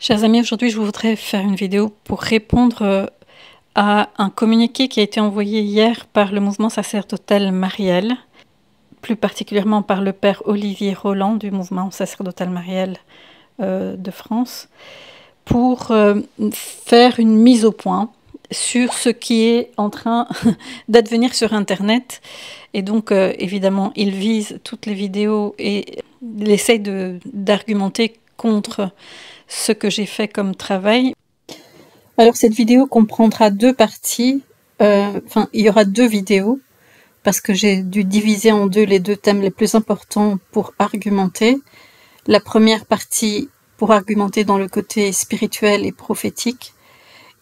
Chers amis, aujourd'hui je voudrais faire une vidéo pour répondre à un communiqué qui a été envoyé hier par le mouvement sacerdotal Mariel, plus particulièrement par le père Olivier Roland du mouvement sacerdotal Mariel de France, pour faire une mise au point sur ce qui est en train d'advenir sur Internet. Et donc, évidemment, il vise toutes les vidéos et il essaye d'argumenter contre ce que j'ai fait comme travail. Alors, cette vidéo comprendra deux parties. Il y aura deux vidéos parce que j'ai dû diviser en deux les deux thèmes les plus importants pour argumenter. La première partie pour argumenter dans le côté spirituel et prophétique,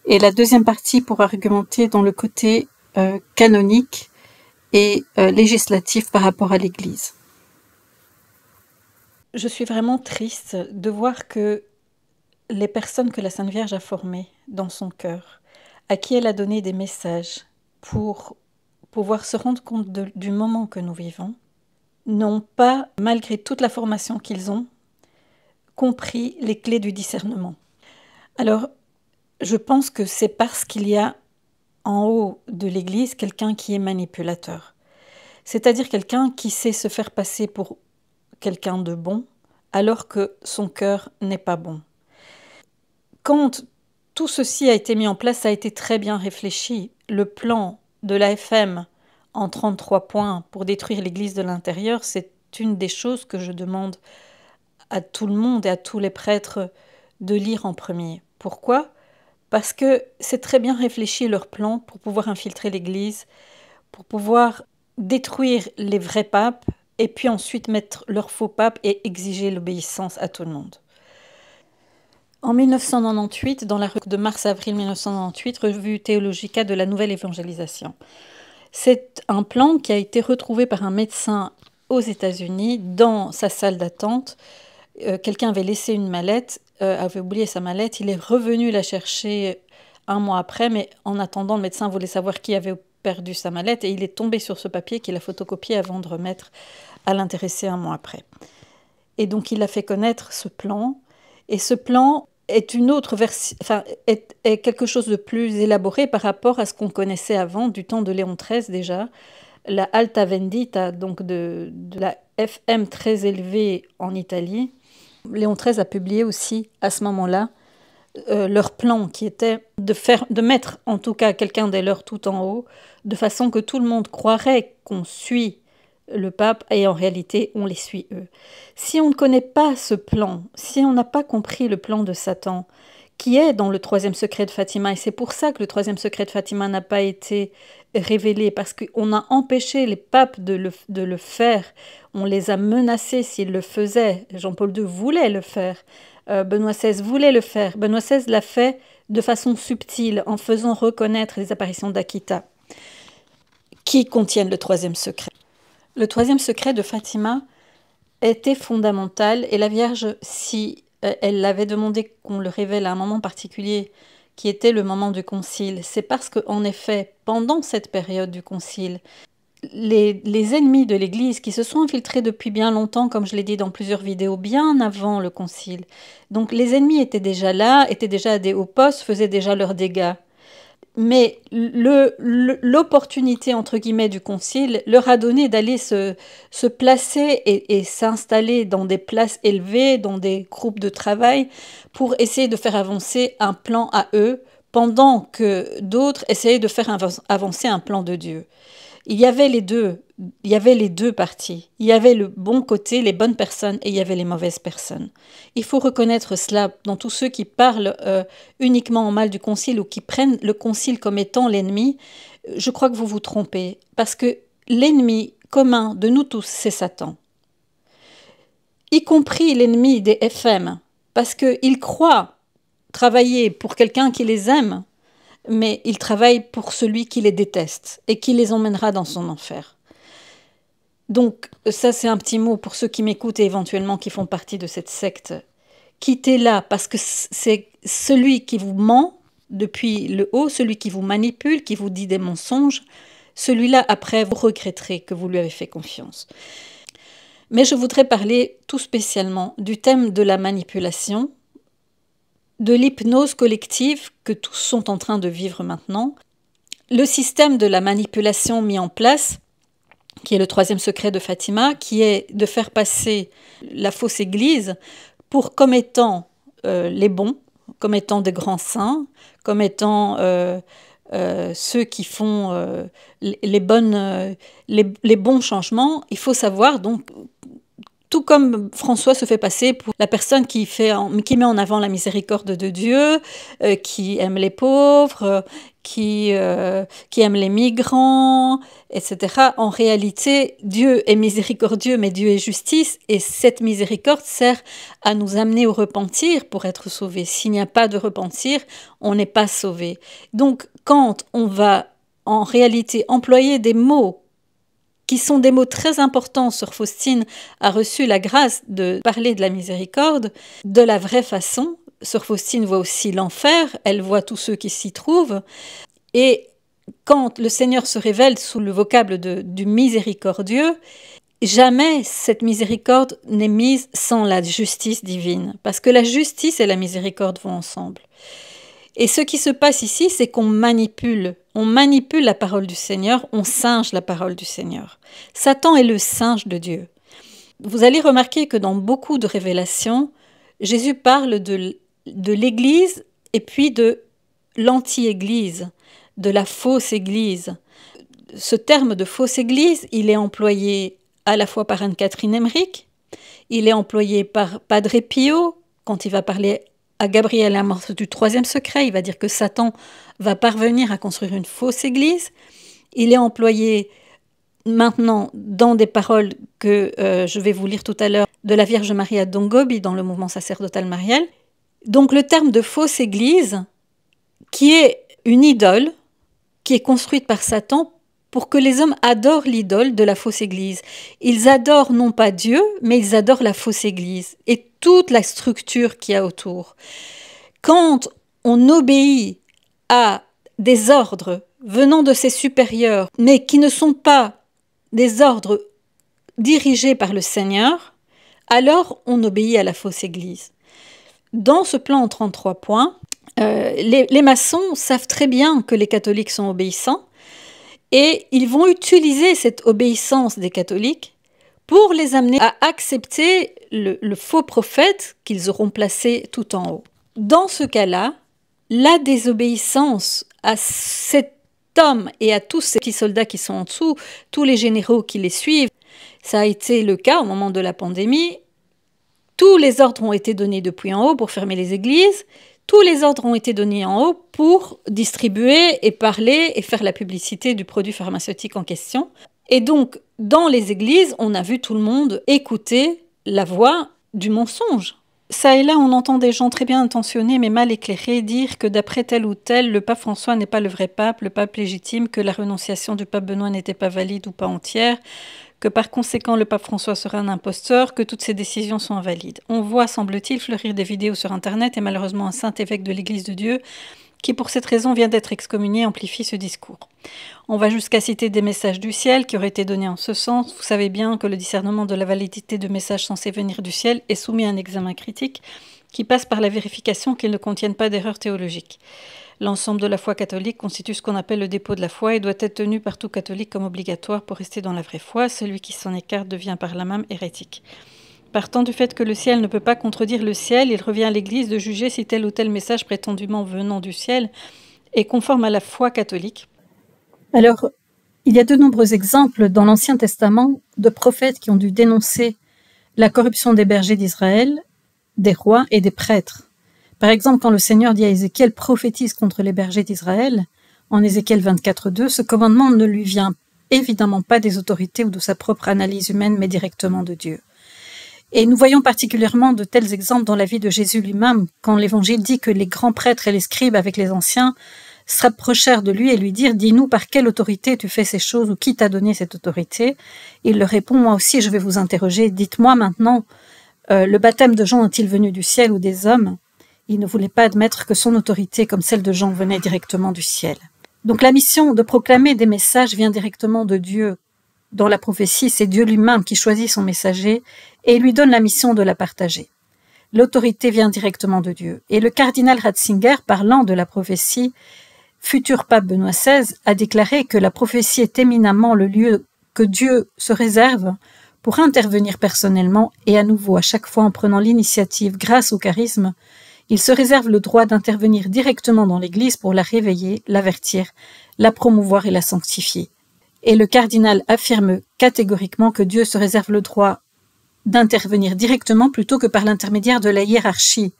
et la deuxième partie pour argumenter dans le côté canonique et législatif par rapport à l'Église. Je suis vraiment triste de voir que les personnes que la Sainte Vierge a formées dans son cœur, à qui elle a donné des messages pour pouvoir se rendre compte du moment que nous vivons, n'ont pas, malgré toute la formation qu'ils ont, compris les clés du discernement. Alors, je pense que c'est parce qu'il y a en haut de l'Église quelqu'un qui est manipulateur. C'est-à-dire quelqu'un qui sait se faire passer pour quelqu'un de bon, alors que son cœur n'est pas bon. Quand tout ceci a été mis en place, ça a été très bien réfléchi. Le plan de l'AFM en 33 points pour détruire l'Église de l'intérieur, c'est une des choses que je demande à tout le monde et à tous les prêtres de lire en premier. Pourquoi ? Parce que c'est très bien réfléchi leur plan pour pouvoir infiltrer l'Église, pour pouvoir détruire les vrais papes et puis ensuite mettre leurs faux papes et exiger l'obéissance à tout le monde. En 1998, dans la revue de mars-avril 1998, revue Theologica de la Nouvelle Évangélisation. C'est un plan qui a été retrouvé par un médecin aux États-Unis dans sa salle d'attente. Quelqu'un avait laissé une mallette, avait oublié sa mallette, il est revenu la chercher un mois après, mais en attendant, le médecin voulait savoir qui avait perdu sa mallette et il est tombé sur ce papier qu'il a photocopié avant de remettre à l'intéressé un mois après. Et donc il a fait connaître ce plan, et ce plan est une autre version, est quelque chose de plus élaboré par rapport à ce qu'on connaissait avant, du temps de Léon XIII déjà, la Alta Vendita, donc de la FM très élevée en Italie. Léon XIII a publié aussi à ce moment-là leur plan qui était de mettre en tout cas quelqu'un des leurs tout en haut, de façon que tout le monde croirait qu'on suit le pape et en réalité on les suit eux. Si on ne connaît pas ce plan, si on n'a pas compris le plan de Satan, qui est dans le troisième secret de Fatima, et c'est pour ça que le troisième secret de Fatima n'a pas été révélé, parce qu'on a empêché les papes de le faire, on les a menacés s'ils le faisaient. Jean-Paul II voulait le faire, Benoît XVI voulait le faire. Benoît XVI l'a fait de façon subtile, en faisant reconnaître les apparitions d'Akita, qui contiennent le troisième secret. Le troisième secret de Fatima était fondamental, et la Vierge, si elle l'avait demandé qu'on le révèle à un moment particulier, qui était le moment du concile, c'est parce qu'en effet, pendant cette période du concile, les ennemis de l'Église qui se sont infiltrés depuis bien longtemps, comme je l'ai dit dans plusieurs vidéos, bien avant le concile. Donc les ennemis étaient déjà là, étaient déjà à des hauts postes, faisaient déjà leurs dégâts. Mais l'opportunité, entre guillemets, du concile leur a donné d'aller se placer et s'installer dans des places élevées, dans des groupes de travail, pour essayer de faire avancer un plan à eux, pendant que d'autres essayaient de faire avancer un plan de Dieu. Il y avait les deux parties. Il y avait le bon côté, les bonnes personnes, et il y avait les mauvaises personnes. Il faut reconnaître cela dans tous ceux qui parlent uniquement en mal du concile ou qui prennent le concile comme étant l'ennemi. Je crois que vous vous trompez, parce que l'ennemi commun de nous tous, c'est Satan. Y compris l'ennemi des FM, parce qu'ils croient travailler pour quelqu'un qui les aime, mais il travaille pour celui qui les déteste et qui les emmènera dans son enfer. Donc ça, c'est un petit mot pour ceux qui m'écoutent et éventuellement qui font partie de cette secte. Quittez-la, parce que c'est celui qui vous ment depuis le haut, celui qui vous manipule, qui vous dit des mensonges. Celui-là, après, vous regretterez que vous lui avez fait confiance. Mais je voudrais parler tout spécialement du thème de la manipulation, de l'hypnose collective que tous sont en train de vivre maintenant. Le système de la manipulation mis en place, qui est le troisième secret de Fatima, qui est de faire passer la fausse église comme étant les bons, comme étant des grands saints, comme étant ceux qui font les bons changements. Il faut savoir donc, tout comme François se fait passer pour la personne qui met en avant la miséricorde de Dieu, qui aime les pauvres, qui aime les migrants, etc. En réalité, Dieu est miséricordieux, mais Dieu est justice, et cette miséricorde sert à nous amener au repentir pour être sauvés. S'il n'y a pas de repentir, on n'est pas sauvé. Donc, quand on va en réalité employer des mots qui sont des mots très importants, Sœur Faustine a reçu la grâce de parler de la miséricorde de la vraie façon. Sœur Faustine voit aussi l'enfer, elle voit tous ceux qui s'y trouvent. Et quand le Seigneur se révèle sous le vocable du miséricordieux, jamais cette miséricorde n'est mise sans la justice divine, parce que la justice et la miséricorde vont ensemble. Et ce qui se passe ici, c'est qu'on manipule la parole du Seigneur, on singe la parole du Seigneur. Satan est le singe de Dieu. Vous allez remarquer que dans beaucoup de révélations, Jésus parle de l'Église et puis de l'anti-Église, de la fausse Église. Ce terme de fausse Église, il est employé à la fois par Anne-Catherine Emmerich, il est employé par Padre Pio, quand il va parler à Gabriel Amorce du troisième secret, il va dire que Satan va parvenir à construire une fausse église. Il est employé maintenant dans des paroles que je vais vous lire tout à l'heure de la Vierge Maria Dongobi dans le mouvement sacerdotal marial. Donc le terme de fausse église, qui est une idole, qui est construite par Satan pour que les hommes adorent l'idole de la fausse église. Ils adorent non pas Dieu, mais ils adorent la fausse église et toute la structure qu'il y a autour. Quand on obéit à des ordres venant de ses supérieurs, mais qui ne sont pas des ordres dirigés par le Seigneur, alors on obéit à la fausse église. Dans ce plan en 33 points, les maçons savent très bien que les catholiques sont obéissants, et ils vont utiliser cette obéissance des catholiques pour les amener à accepter le faux prophète qu'ils auront placé tout en haut. Dans ce cas-là, la désobéissance à cet homme et à tous ces petits soldats qui sont en dessous, tous les généraux qui les suivent, ça a été le cas au moment de la pandémie. Tous les ordres ont été donnés depuis en haut pour fermer les églises. Tous les ordres ont été donnés en haut pour distribuer et parler et faire la publicité du produit pharmaceutique en question. Et donc, dans les églises, on a vu tout le monde écouter la voix du mensonge. Ça et là, on entend des gens très bien intentionnés mais mal éclairés dire que d'après tel ou tel, le pape François n'est pas le vrai pape, le pape légitime, que la renonciation du pape Benoît n'était pas valide ou pas entière, que par conséquent le pape François sera un imposteur, que toutes ces décisions sont invalides. On voit, semble-t-il, fleurir des vidéos sur Internet et malheureusement un saint évêque de l'Église de Dieu qui pour cette raison vient d'être excommunié amplifie ce discours. On va jusqu'à citer des messages du ciel qui auraient été donnés en ce sens. Vous savez bien que le discernement de la validité de messages censés venir du ciel est soumis à un examen critique qui passe par la vérification qu'ils ne contiennent pas d'erreurs théologiques. L'ensemble de la foi catholique constitue ce qu'on appelle le dépôt de la foi et doit être tenu par tout catholique comme obligatoire pour rester dans la vraie foi. Celui qui s'en écarte devient par là même hérétique. Partant du fait que le ciel ne peut pas contredire le ciel, il revient à l'Église de juger si tel ou tel message prétendument venant du ciel est conforme à la foi catholique. Alors, il y a de nombreux exemples dans l'Ancien Testament de prophètes qui ont dû dénoncer la corruption des bergers d'Israël, des rois et des prêtres. Par exemple, quand le Seigneur dit à Ézéchiel « prophétise contre les bergers d'Israël », en Ézéchiel 24:2, ce commandement ne lui vient évidemment pas des autorités ou de sa propre analyse humaine, mais directement de Dieu. Et nous voyons particulièrement de tels exemples dans la vie de Jésus lui-même, quand l'Évangile dit que les grands prêtres et les scribes avec les anciens se rapprochèrent de lui et lui dirent « Dis-nous par quelle autorité tu fais ces choses ou qui t'a donné cette autorité ?» Il leur répond « Moi aussi je vais vous interroger, dites-moi maintenant, le baptême de Jean est-il venu du ciel ou des hommes ?» Il ne voulait pas admettre que son autorité, comme celle de Jean, venait directement du ciel. Donc la mission de proclamer des messages vient directement de Dieu. Dans la prophétie, c'est Dieu lui-même qui choisit son messager et lui donne la mission de la partager. L'autorité vient directement de Dieu. Et le cardinal Ratzinger, parlant de la prophétie, futur pape Benoît XVI, a déclaré que la prophétie est éminemment le lieu que Dieu se réserve pour intervenir personnellement et à nouveau, à chaque fois en prenant l'initiative grâce au charisme, il se réserve le droit d'intervenir directement dans l'Église pour la réveiller, l'avertir, la promouvoir et la sanctifier. Et le cardinal affirme catégoriquement que Dieu se réserve le droit d'intervenir directement plutôt que par l'intermédiaire de la hiérarchie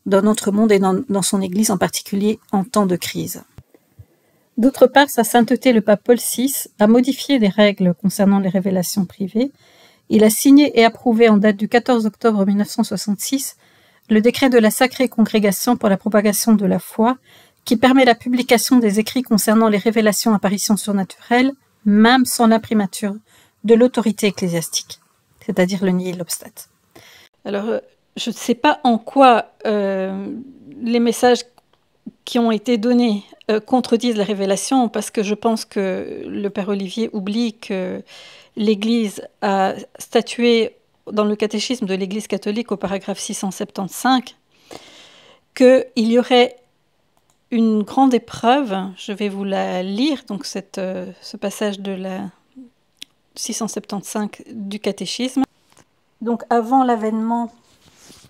dans notre monde et dans son Église en particulier en temps de crise. D'autre part, sa sainteté, le pape Paul VI, a modifié les règles concernant les révélations privées. Il a signé et approuvé en date du 14 octobre 1966 le décret de la Sacrée Congrégation pour la propagation de la foi qui permet la publication des écrits concernant les révélations apparitions surnaturelles, même sans l'imprimature de l'autorité ecclésiastique, c'est-à-dire le nihil obstat. Alors, je ne sais pas en quoi les messages qui ont été donnés contredisent la révélation, parce que je pense que le Père Olivier oublie que l'Église a statué dans le catéchisme de l'Église catholique au paragraphe 675 qu'il y aurait une grande épreuve. Je vais vous la lire, donc ce passage de la 675 du catéchisme. Donc avant l'avènement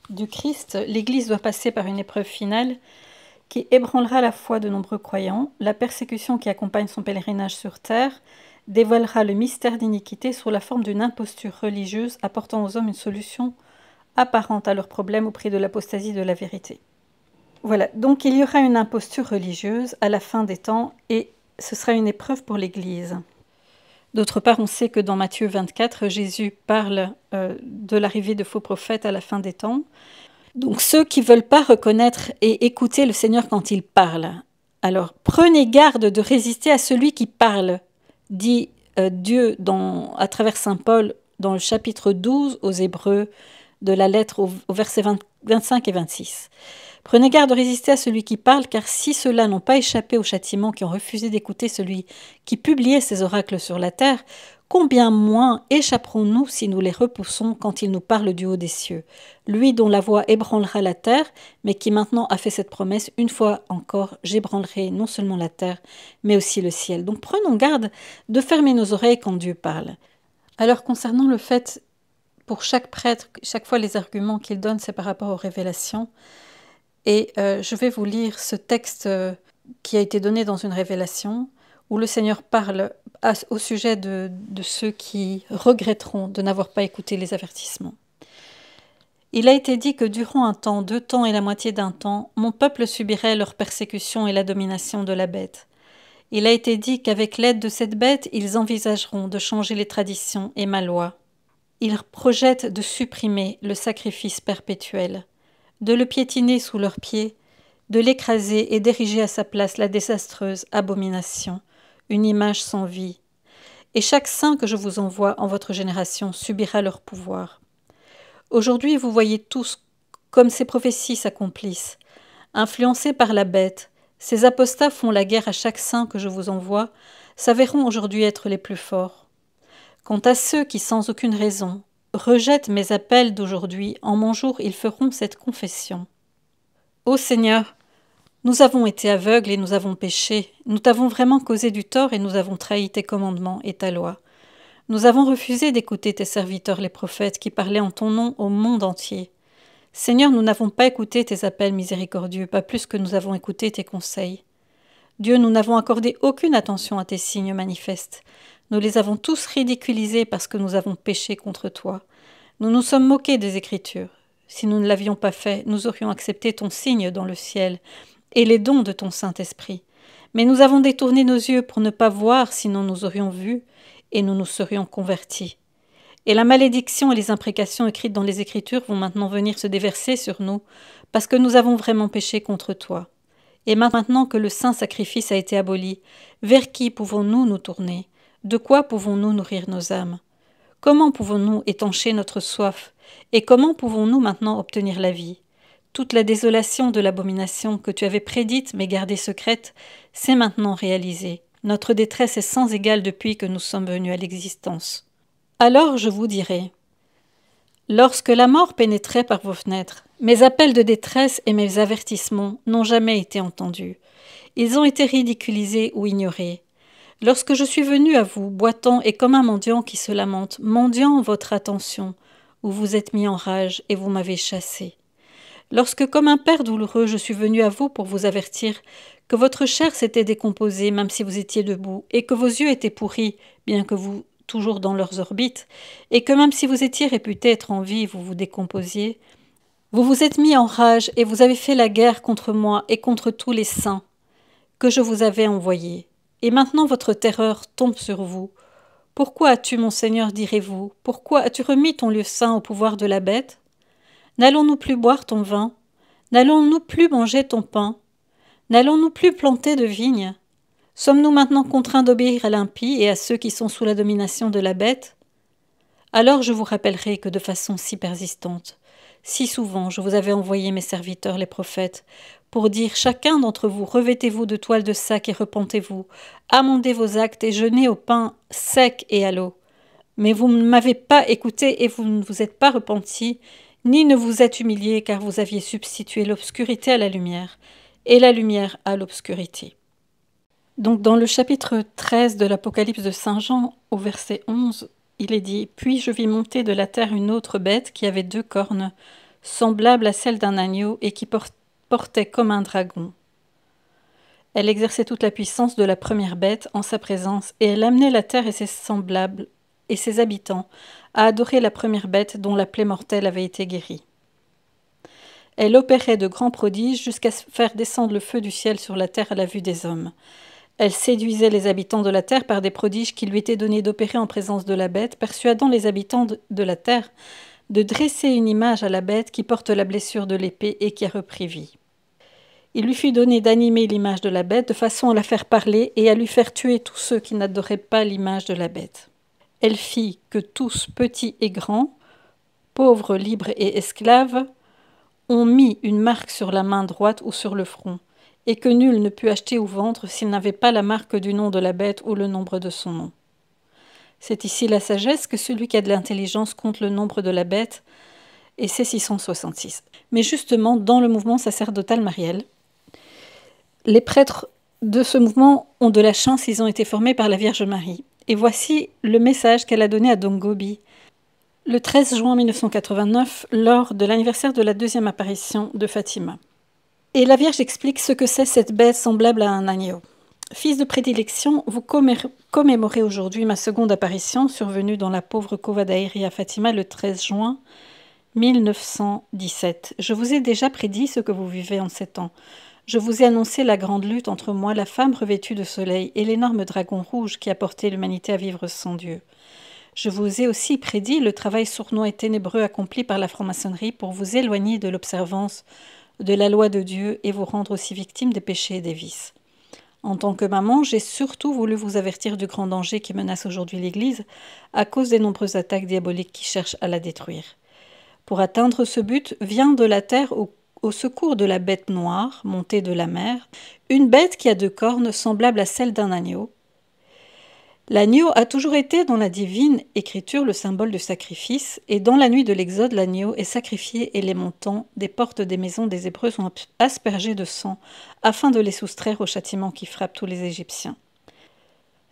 du Christ, l'Église doit passer par une épreuve finale qui ébranlera la foi de nombreux croyants. La persécution qui accompagne son pèlerinage sur terre dévoilera le mystère d'iniquité sous la forme d'une imposture religieuse apportant aux hommes une solution apparente à leurs problèmes au prix de l'apostasie de la vérité. Voilà, donc il y aura une imposture religieuse à la fin des temps et ce sera une épreuve pour l'Église. D'autre part, on sait que dans Matthieu 24, Jésus parle de l'arrivée de faux prophètes à la fin des temps. Donc ceux qui ne veulent pas reconnaître et écouter le Seigneur quand il parle. Alors prenez garde de résister à celui qui parle, dit Dieu à travers saint Paul dans le chapitre 12 aux Hébreux de la lettre au verset 25 et 26. Prenez garde de résister à celui qui parle, car si ceux-là n'ont pas échappé au châtiment, qui ont refusé d'écouter celui qui publiait ses oracles sur la terre, combien moins échapperons-nous si nous les repoussons quand il nous parle du haut des cieux, lui dont la voix ébranlera la terre, mais qui maintenant a fait cette promesse, une fois encore, j'ébranlerai non seulement la terre, mais aussi le ciel. Donc prenons garde de fermer nos oreilles quand Dieu parle. Alors concernant le fait, pour chaque prêtre, chaque fois les arguments qu'il donne, c'est par rapport aux révélations. Et je vais vous lire ce texte qui a été donné dans une révélation, où le Seigneur parle au sujet de ceux qui regretteront de n'avoir pas écouté les avertissements. Il a été dit que durant un temps, 2 temps et la moitié d'un temps, mon peuple subirait leur persécution et la domination de la bête. Il a été dit qu'avec l'aide de cette bête, ils envisageront de changer les traditions et ma loi. Ils projettent de supprimer le sacrifice perpétuel, de le piétiner sous leurs pieds, de l'écraser et d'ériger à sa place la désastreuse abomination, une image sans vie. Et chaque saint que je vous envoie en votre génération subira leur pouvoir. Aujourd'hui, vous voyez tous comme ces prophéties s'accomplissent. Influencés par la bête, ces apostats font la guerre à chaque saint que je vous envoie, s'avéreront aujourd'hui être les plus forts. Quant à ceux qui, sans aucune raison, rejettent mes appels d'aujourd'hui, en mon jour ils feront cette confession. Ô Seigneur, nous avons été aveugles et nous avons péché, nous t'avons vraiment causé du tort et nous avons trahi tes commandements et ta loi. Nous avons refusé d'écouter tes serviteurs les prophètes qui parlaient en ton nom au monde entier. Seigneur, nous n'avons pas écouté tes appels miséricordieux, pas plus que nous avons écouté tes conseils. Dieu, nous n'avons accordé aucune attention à tes signes manifestes. Nous les avons tous ridiculisés parce que nous avons péché contre toi. Nous nous sommes moqués des Écritures. Si nous ne l'avions pas fait, nous aurions accepté ton signe dans le ciel et les dons de ton Saint-Esprit. Mais nous avons détourné nos yeux pour ne pas voir, sinon nous aurions vu, et nous nous serions convertis. Et la malédiction et les imprécations écrites dans les Écritures vont maintenant venir se déverser sur nous, parce que nous avons vraiment péché contre toi. Et maintenant que le saint sacrifice a été aboli, vers qui pouvons-nous nous tourner? De quoi pouvons-nous nourrir nos âmes? Comment pouvons-nous étancher notre soif? Et comment pouvons-nous maintenant obtenir la vie? Toute la désolation de l'abomination que tu avais prédite mais gardée secrète s'est maintenant réalisée. Notre détresse est sans égale depuis que nous sommes venus à l'existence. Alors je vous dirai, lorsque la mort pénétrait par vos fenêtres, Mes appels de détresse et mes avertissements n'ont jamais été entendus. Ils ont été ridiculisés ou ignorés. Lorsque je suis venu à vous, boitant et comme un mendiant qui se lamente, mendiant votre attention, vous vous êtes mis en rage et vous m'avez chassé. Lorsque, comme un père douloureux, je suis venu à vous pour vous avertir que votre chair s'était décomposée même si vous étiez debout, et que vos yeux étaient pourris, bien que vous toujours dans leurs orbites, et que même si vous étiez réputé être en vie, vous vous décomposiez, vous vous êtes mis en rage et vous avez fait la guerre contre moi et contre tous les saints que je vous avais envoyés. Et maintenant votre terreur tombe sur vous. Pourquoi as-tu, mon Seigneur, direz-vous, pourquoi as-tu remis ton lieu saint au pouvoir de la bête? N'allons-nous plus boire ton vin? N'allons-nous plus manger ton pain? N'allons-nous plus planter de vignes? Sommes-nous maintenant contraints d'obéir à l'impie et à ceux qui sont sous la domination de la bête? Alors je vous rappellerai que de façon si persistante, si souvent je vous avais envoyé mes serviteurs les prophètes, pour dire chacun d'entre vous revêtez-vous de toile de sac et repentez-vous, amendez vos actes et jeûnez au pain sec et à l'eau. Mais vous ne m'avez pas écouté et vous ne vous êtes pas repentis, ni ne vous êtes humiliés car vous aviez substitué l'obscurité à la lumière et la lumière à l'obscurité. Donc dans le chapitre 13 de l'Apocalypse de Saint Jean, au verset 11, il est dit « Puis je vis monter de la terre une autre bête qui avait 2 cornes, semblable à celle d'un agneau et qui portait comme un dragon. Elle exerçait toute la puissance de la première bête en sa présence, et elle amenait la terre et ses semblables et ses habitants à adorer la première bête dont la plaie mortelle avait été guérie. Elle opérait de grands prodiges jusqu'à faire descendre le feu du ciel sur la terre à la vue des hommes. Elle séduisait les habitants de la terre par des prodiges qui lui étaient donnés d'opérer en présence de la bête, persuadant les habitants de la terre de dresser une image à la bête qui porte la blessure de l'épée et qui a repris vie. Il lui fut donné d'animer l'image de la bête de façon à la faire parler et à lui faire tuer tous ceux qui n'adoraient pas l'image de la bête. Elle fit que tous, petits et grands, pauvres, libres et esclaves, ont mis une marque sur la main droite ou sur le front, et que nul ne put acheter ou vendre s'il n'avait pas la marque du nom de la bête ou le nombre de son nom. C'est ici la sagesse que celui qui a de l'intelligence compte le nombre de la bête, et c'est 666. Mais justement, dans le mouvement sacerdotal marial, les prêtres de ce mouvement ont de la chance, ils ont été formés par la Vierge Marie. Et voici le message qu'elle a donné à Dongobi le 13 juin 1989, lors de l'anniversaire de la 2e apparition de Fatima. Et la Vierge explique ce que c'est cette bête semblable à un agneau. Fils de prédilection, vous commémorez aujourd'hui ma seconde apparition survenue dans la pauvre Cova d'Aïri à Fatima le 13 juin 1917. Je vous ai déjà prédit ce que vous vivez en ces temps. Je vous ai annoncé la grande lutte entre moi, la femme revêtue de soleil, et l'énorme dragon rouge qui a porté l'humanité à vivre sans Dieu. Je vous ai aussi prédit le travail sournois et ténébreux accompli par la franc-maçonnerie pour vous éloigner de l'observance de la loi de Dieu et vous rendre aussi victime des péchés et des vices. En tant que maman, j'ai surtout voulu vous avertir du grand danger qui menace aujourd'hui l'Église à cause des nombreuses attaques diaboliques qui cherchent à la détruire. Pour atteindre ce but, vient de la terre au secours de la bête noire, montée de la mer, une bête qui a 2 cornes semblables à celle d'un agneau. L'agneau a toujours été dans la divine écriture le symbole du sacrifice, et dans la nuit de l'Exode, l'agneau est sacrifié et les montants des portes des maisons des Hébreux sont aspergés de sang, afin de les soustraire au châtiment qui frappe tous les Égyptiens.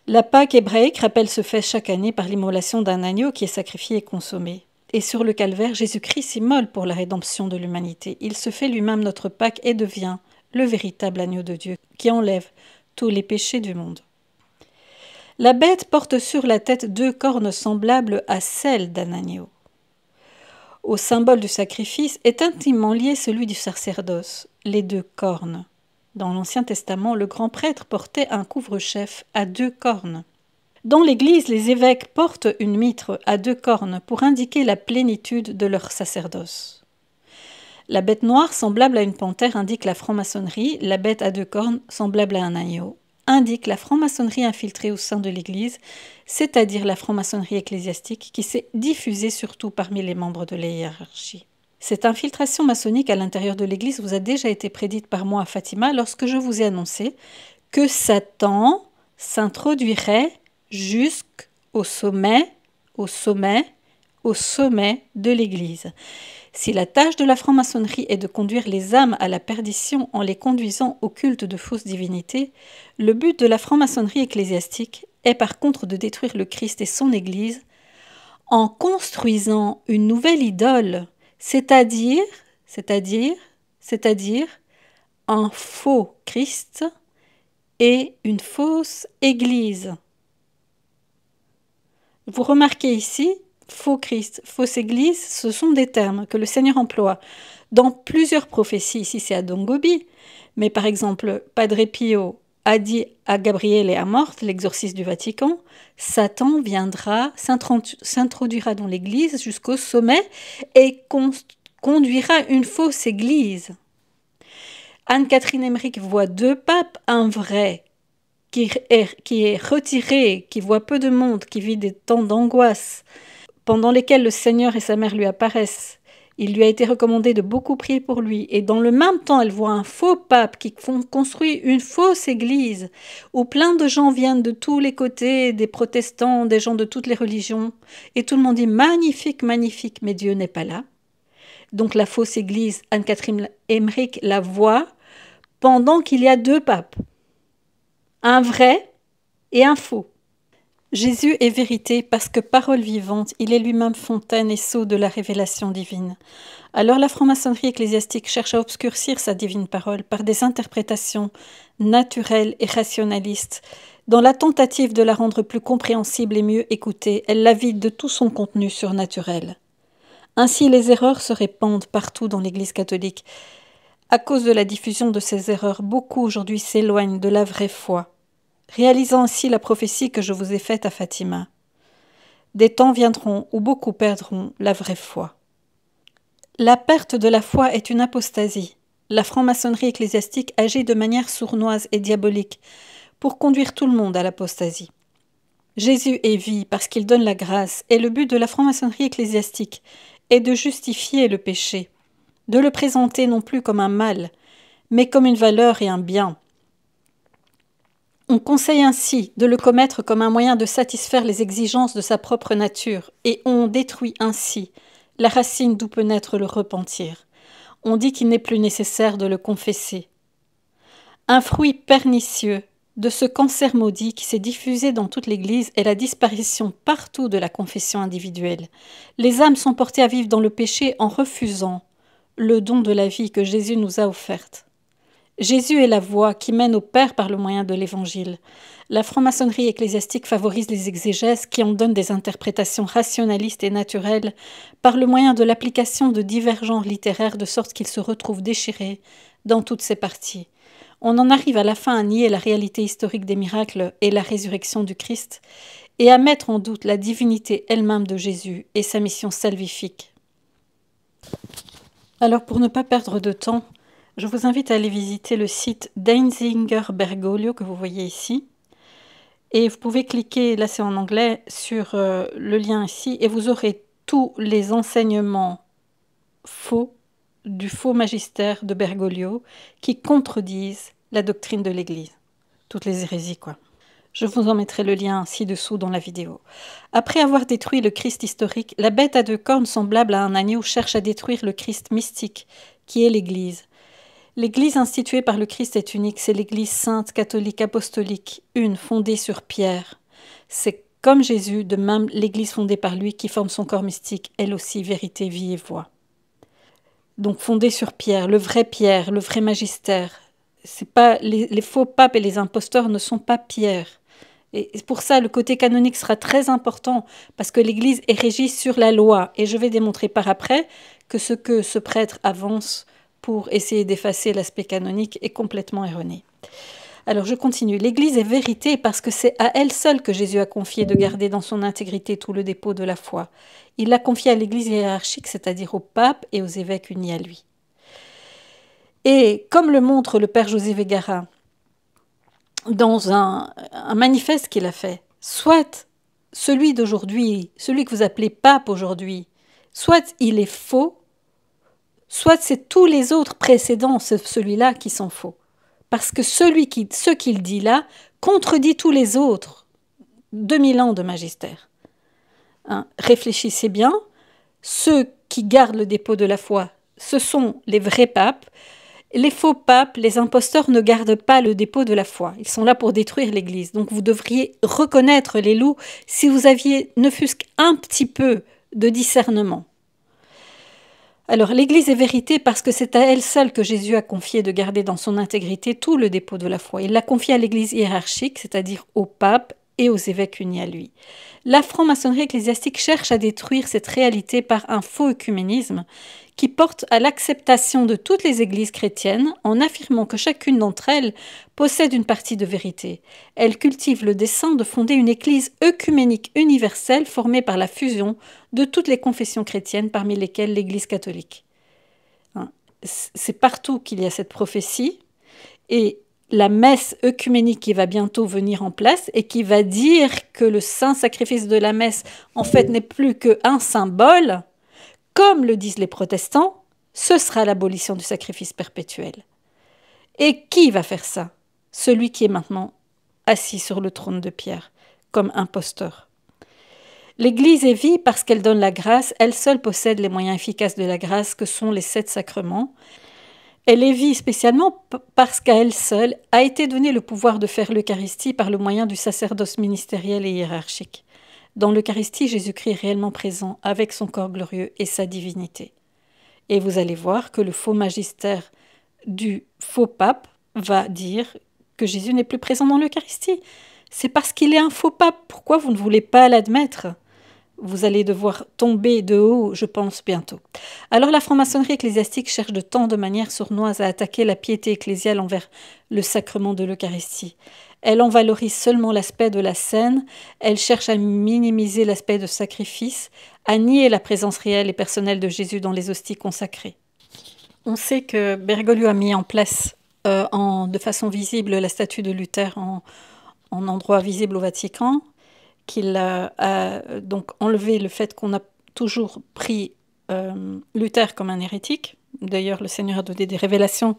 La Pâque hébraïque rappelle ce fait chaque année par l'immolation d'un agneau qui est sacrifié et consommé. Et sur le calvaire, Jésus-Christ s'immole pour la rédemption de l'humanité. Il se fait lui-même notre Pâque et devient le véritable agneau de Dieu qui enlève tous les péchés du monde. La bête porte sur la tête 2 cornes semblables à celles d'un agneau. Au symbole du sacrifice est intimement lié celui du sacerdoce, les 2 cornes. Dans l'Ancien Testament, le grand prêtre portait un couvre-chef à 2 cornes. Dans l'Église, les évêques portent une mitre à 2 cornes pour indiquer la plénitude de leur sacerdoce. La bête noire, semblable à une panthère, indique la franc-maçonnerie, la bête à 2 cornes, semblable à un agneau, indique la franc-maçonnerie infiltrée au sein de l'Église, c'est-à-dire la franc-maçonnerie ecclésiastique qui s'est diffusée surtout parmi les membres de la hiérarchie. Cette infiltration maçonnique à l'intérieur de l'Église vous a déjà été prédite par moi à Fatima lorsque je vous ai annoncé que Satan s'introduirait jusqu'au sommet, au sommet de l'Église. Si la tâche de la franc-maçonnerie est de conduire les âmes à la perdition en les conduisant au culte de fausses divinités, le but de la franc-maçonnerie ecclésiastique est par contre de détruire le Christ et son Église en construisant une nouvelle idole, c'est-à-dire un faux Christ et une fausse Église. Vous remarquez ici, faux Christ, fausse Église, ce sont des termes que le Seigneur emploie dans plusieurs prophéties. Ici, c'est à Don Gobi, mais par exemple, Padre Pio a dit à Gabriele Amorth, l'exorciste du Vatican, Satan viendra, s'introduira dans l'Église jusqu'au sommet et conduira une fausse Église. Anne-Catherine Emmerich voit deux papes, un vrai, qui est retiré, qui voit peu de monde, qui vit des temps d'angoisse, pendant lesquels le Seigneur et sa mère lui apparaissent. Il lui a été recommandé de beaucoup prier pour lui. Et dans le même temps, elle voit un faux pape qui construit une fausse église, où plein de gens viennent de tous les côtés, des protestants, des gens de toutes les religions. Et tout le monde dit magnifique, magnifique, mais Dieu n'est pas là. Donc la fausse église, Anne-Catherine Emmerich la voit pendant qu'il y a deux papes. Un vrai et un faux. Jésus est vérité parce que parole vivante, il est lui-même fontaine et sceau de la révélation divine. Alors la franc-maçonnerie ecclésiastique cherche à obscurcir sa divine parole par des interprétations naturelles et rationalistes. Dans la tentative de la rendre plus compréhensible et mieux écoutée, elle la vide de tout son contenu surnaturel. Ainsi les erreurs se répandent partout dans l'Église catholique. À cause de la diffusion de ces erreurs, beaucoup aujourd'hui s'éloignent de la vraie foi, réalisant ainsi la prophétie que je vous ai faite à Fatima. Des temps viendront où beaucoup perdront la vraie foi. La perte de la foi est une apostasie. La franc-maçonnerie ecclésiastique agit de manière sournoise et diabolique pour conduire tout le monde à l'apostasie. Jésus est vie parce qu'il donne la grâce et le but de la franc-maçonnerie ecclésiastique est de justifier le péché, de le présenter non plus comme un mal, mais comme une valeur et un bien. On conseille ainsi de le commettre comme un moyen de satisfaire les exigences de sa propre nature, et on détruit ainsi la racine d'où peut naître le repentir. On dit qu'il n'est plus nécessaire de le confesser. Un fruit pernicieux de ce cancer maudit qui s'est diffusé dans toute l'Église est la disparition partout de la confession individuelle. Les âmes sont portées à vivre dans le péché en refusant le don de la vie que Jésus nous a offerte. Jésus est la voie qui mène au Père par le moyen de l'Évangile. La franc-maçonnerie ecclésiastique favorise les exégèses qui en donnent des interprétations rationalistes et naturelles par le moyen de l'application de divers genres littéraires de sorte qu'ils se retrouvent déchirés dans toutes ses parties. On en arrive à la fin à nier la réalité historique des miracles et la résurrection du Christ et à mettre en doute la divinité elle-même de Jésus et sa mission salvifique. Alors pour ne pas perdre de temps, je vous invite à aller visiter le site d'Einsinger Bergoglio que vous voyez ici. Et vous pouvez cliquer, là c'est en anglais, sur le lien ici et vous aurez tous les enseignements faux du faux magistère de Bergoglio qui contredisent la doctrine de l'Église. Toutes les hérésies, quoi. Je vous en mettrai le lien ci-dessous dans la vidéo. Après avoir détruit le Christ historique, la bête à deux cornes semblable à un agneau cherche à détruire le Christ mystique, qui est l'Église. L'Église instituée par le Christ est unique, c'est l'Église sainte, catholique, apostolique, une, fondée sur Pierre. C'est comme Jésus, de même l'Église fondée par lui qui forme son corps mystique, elle aussi vérité, vie et voix. Donc fondée sur Pierre, le vrai magistère. C'est pas les faux papes et les imposteurs ne sont pas Pierre. Et pour ça, le côté canonique sera très important parce que l'Église est régie sur la loi. Et je vais démontrer par après que ce que ce prêtre avance pour essayer d'effacer l'aspect canonique est complètement erroné. Alors je continue. L'Église est vérité parce que c'est à elle seule que Jésus a confié de garder dans son intégrité tout le dépôt de la foi. Il l'a confié à l'Église hiérarchique, c'est-à-dire au pape et aux évêques unis à lui. Et comme le montre le père José Végara dans un manifeste qu'il a fait, soit celui d'aujourd'hui, celui que vous appelez pape aujourd'hui, soit il est faux, soit c'est tous les autres précédents, celui-là, qui sont faux. Parce que ce qu'il dit là contredit tous les autres 2000 ans de magistère. Hein, réfléchissez bien, ceux qui gardent le dépôt de la foi, ce sont les vrais papes. Les faux papes, les imposteurs ne gardent pas le dépôt de la foi. Ils sont là pour détruire l'Église. Donc vous devriez reconnaître les loups si vous aviez ne fût-ce qu'un petit peu de discernement. Alors l'Église est vérité parce que c'est à elle seule que Jésus a confié de garder dans son intégrité tout le dépôt de la foi. Il l'a confié à l'Église hiérarchique, c'est-à-dire au pape et aux évêques unis à lui. La franc-maçonnerie ecclésiastique cherche à détruire cette réalité par un faux œcuménisme qui porte à l'acceptation de toutes les églises chrétiennes en affirmant que chacune d'entre elles possède une partie de vérité. Elle cultive le dessein de fonder une église œcuménique universelle formée par la fusion de toutes les confessions chrétiennes, parmi lesquelles l'église catholique. C'est partout qu'il y a cette prophétie, et la messe œcuménique qui va bientôt venir en place et qui va dire que le saint sacrifice de la messe, en fait, n'est plus qu'un symbole, comme le disent les protestants, ce sera l'abolition du sacrifice perpétuel. Et qui va faire ça? Celui qui est maintenant assis sur le trône de pierre, comme imposteur. L'Église est vie parce qu'elle donne la grâce, elle seule possède les moyens efficaces de la grâce que sont les 7 sacrements. Elle est vie spécialement parce qu'à elle seule a été donné le pouvoir de faire l'Eucharistie par le moyen du sacerdoce ministériel et hiérarchique. Dans l'Eucharistie, Jésus-Christ est réellement présent avec son corps glorieux et sa divinité. Et vous allez voir que le faux magistère du faux pape va dire que Jésus n'est plus présent dans l'Eucharistie. C'est parce qu'il est un faux pape. Pourquoi vous ne voulez pas l'admettre ? Vous allez devoir tomber de haut, je pense, bientôt. Alors la franc-maçonnerie ecclésiastique cherche de tant de manières sournoises à attaquer la piété ecclésiale envers le sacrement de l'Eucharistie. Elle en valorise seulement l'aspect de la scène, elle cherche à minimiser l'aspect de sacrifice, à nier la présence réelle et personnelle de Jésus dans les hosties consacrées. On sait que Bergoglio a mis en place de façon visible la statue de Luther en endroit visible au Vatican, qu'il a donc enlevé le fait qu'on a toujours pris Luther comme un hérétique. D'ailleurs, le Seigneur a donné des révélations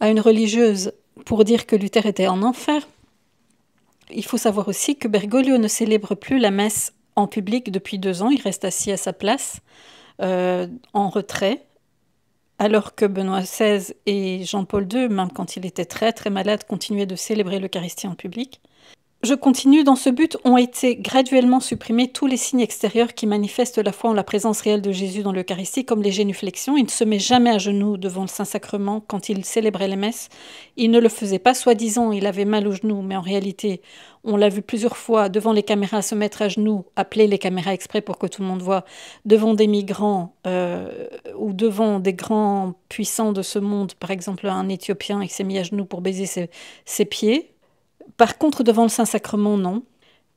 à une religieuse pour dire que Luther était en enfer. Il faut savoir aussi que Bergoglio ne célèbre plus la messe en public depuis 2 ans. Il reste assis à sa place, en retrait, alors que Benoît XVI et Jean-Paul II, même quand il était très très malade, continuaient de célébrer l'Eucharistie en public. Je continue. Dans ce but ont été graduellement supprimés tous les signes extérieurs qui manifestent la foi en la présence réelle de Jésus dans l'Eucharistie, comme les génuflexions. Il ne se met jamais à genoux devant le Saint-Sacrement quand il célébrait les messes. Il ne le faisait pas, soi-disant il avait mal aux genoux, mais en réalité, on l'a vu plusieurs fois devant les caméras se mettre à genoux, appeler les caméras exprès pour que tout le monde voit, devant des migrants ou devant des grands puissants de ce monde, par exemple un Éthiopien qui s'est mis à genoux pour baiser ses pieds. Par contre, devant le Saint-Sacrement, non.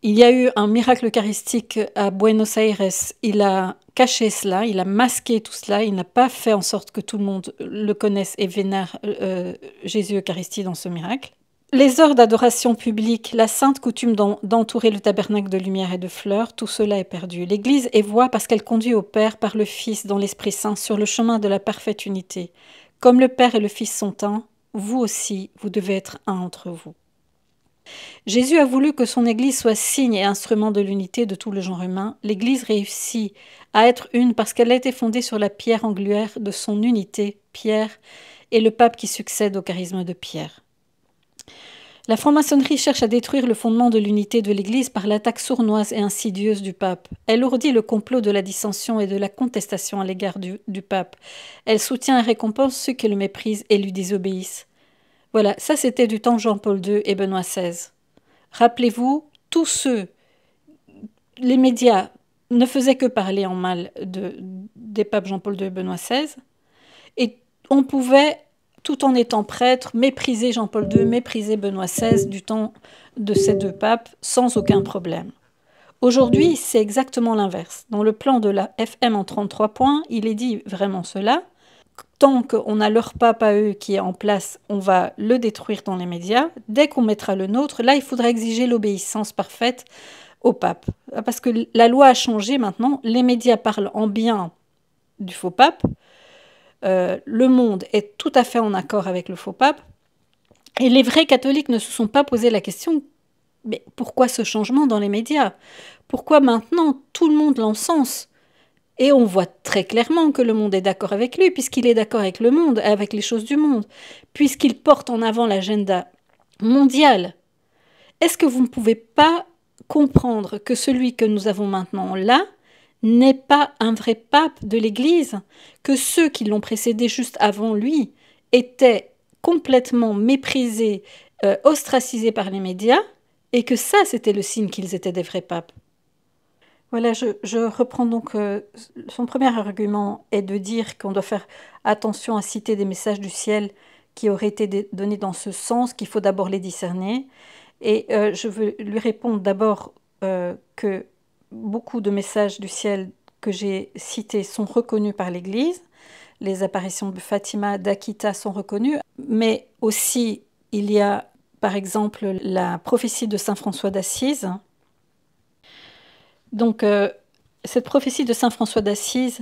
Il y a eu un miracle eucharistique à Buenos Aires. Il a caché cela, il a masqué tout cela. Il n'a pas fait en sorte que tout le monde le connaisse et vénère Jésus Eucharistie dans ce miracle. Les heures d'adoration publique, la sainte coutume d'entourer le tabernacle de lumière et de fleurs, tout cela est perdu. L'Église est voie parce qu'elle conduit au Père par le Fils dans l'Esprit Saint sur le chemin de la parfaite unité. Comme le Père et le Fils sont un, vous aussi, vous devez être un entre vous. Jésus a voulu que son Église soit signe et instrument de l'unité de tout le genre humain. L'Église réussit à être une parce qu'elle a été fondée sur la pierre angulaire de son unité, Pierre, et le pape qui succède au charisme de Pierre. La franc-maçonnerie cherche à détruire le fondement de l'unité de l'Église par l'attaque sournoise et insidieuse du pape. Elle ourdit le complot de la dissension et de la contestation à l'égard du pape. Elle soutient et récompense ceux qui le méprisent et lui désobéissent. Voilà, ça c'était du temps de Jean-Paul II et Benoît XVI. Rappelez-vous, les médias ne faisaient que parler en mal des papes Jean-Paul II et Benoît XVI, et on pouvait, tout en étant prêtre, mépriser Jean-Paul II, mépriser Benoît XVI du temps de ces 2 papes sans aucun problème. Aujourd'hui, c'est exactement l'inverse. Dans le plan de la FM en 33 points, il est dit vraiment cela. Tant qu'on a leur pape à eux qui est en place, on va le détruire dans les médias. Dès qu'on mettra le nôtre, là, il faudra exiger l'obéissance parfaite au pape. Parce que la loi a changé maintenant. Les médias parlent en bien du faux pape. Le monde est tout à fait en accord avec le faux pape. Et les vrais catholiques ne se sont pas posé la question, mais pourquoi ce changement dans les médias? Pourquoi maintenant tout le monde l'encense? Et on voit très clairement que le monde est d'accord avec lui, puisqu'il est d'accord avec le monde, avec les choses du monde, puisqu'il porte en avant l'agenda mondial. Est-ce que vous ne pouvez pas comprendre que celui que nous avons maintenant là n'est pas un vrai pape de l'Église, que ceux qui l'ont précédé juste avant lui étaient complètement méprisés, ostracisés par les médias, et que ça, c'était le signe qu'ils étaient des vrais papes. Voilà, je reprends donc son premier argument est de dire qu'on doit faire attention à citer des messages du ciel qui auraient été donnés dans ce sens, qu'il faut d'abord les discerner. Et je veux lui répondre d'abord que beaucoup de messages du ciel que j'ai cités sont reconnus par l'Église. Les apparitions de Fatima, d'Akita sont reconnues, mais aussi il y a par exemple la prophétie de Saint François d'Assise. Donc cette prophétie de Saint François d'Assise,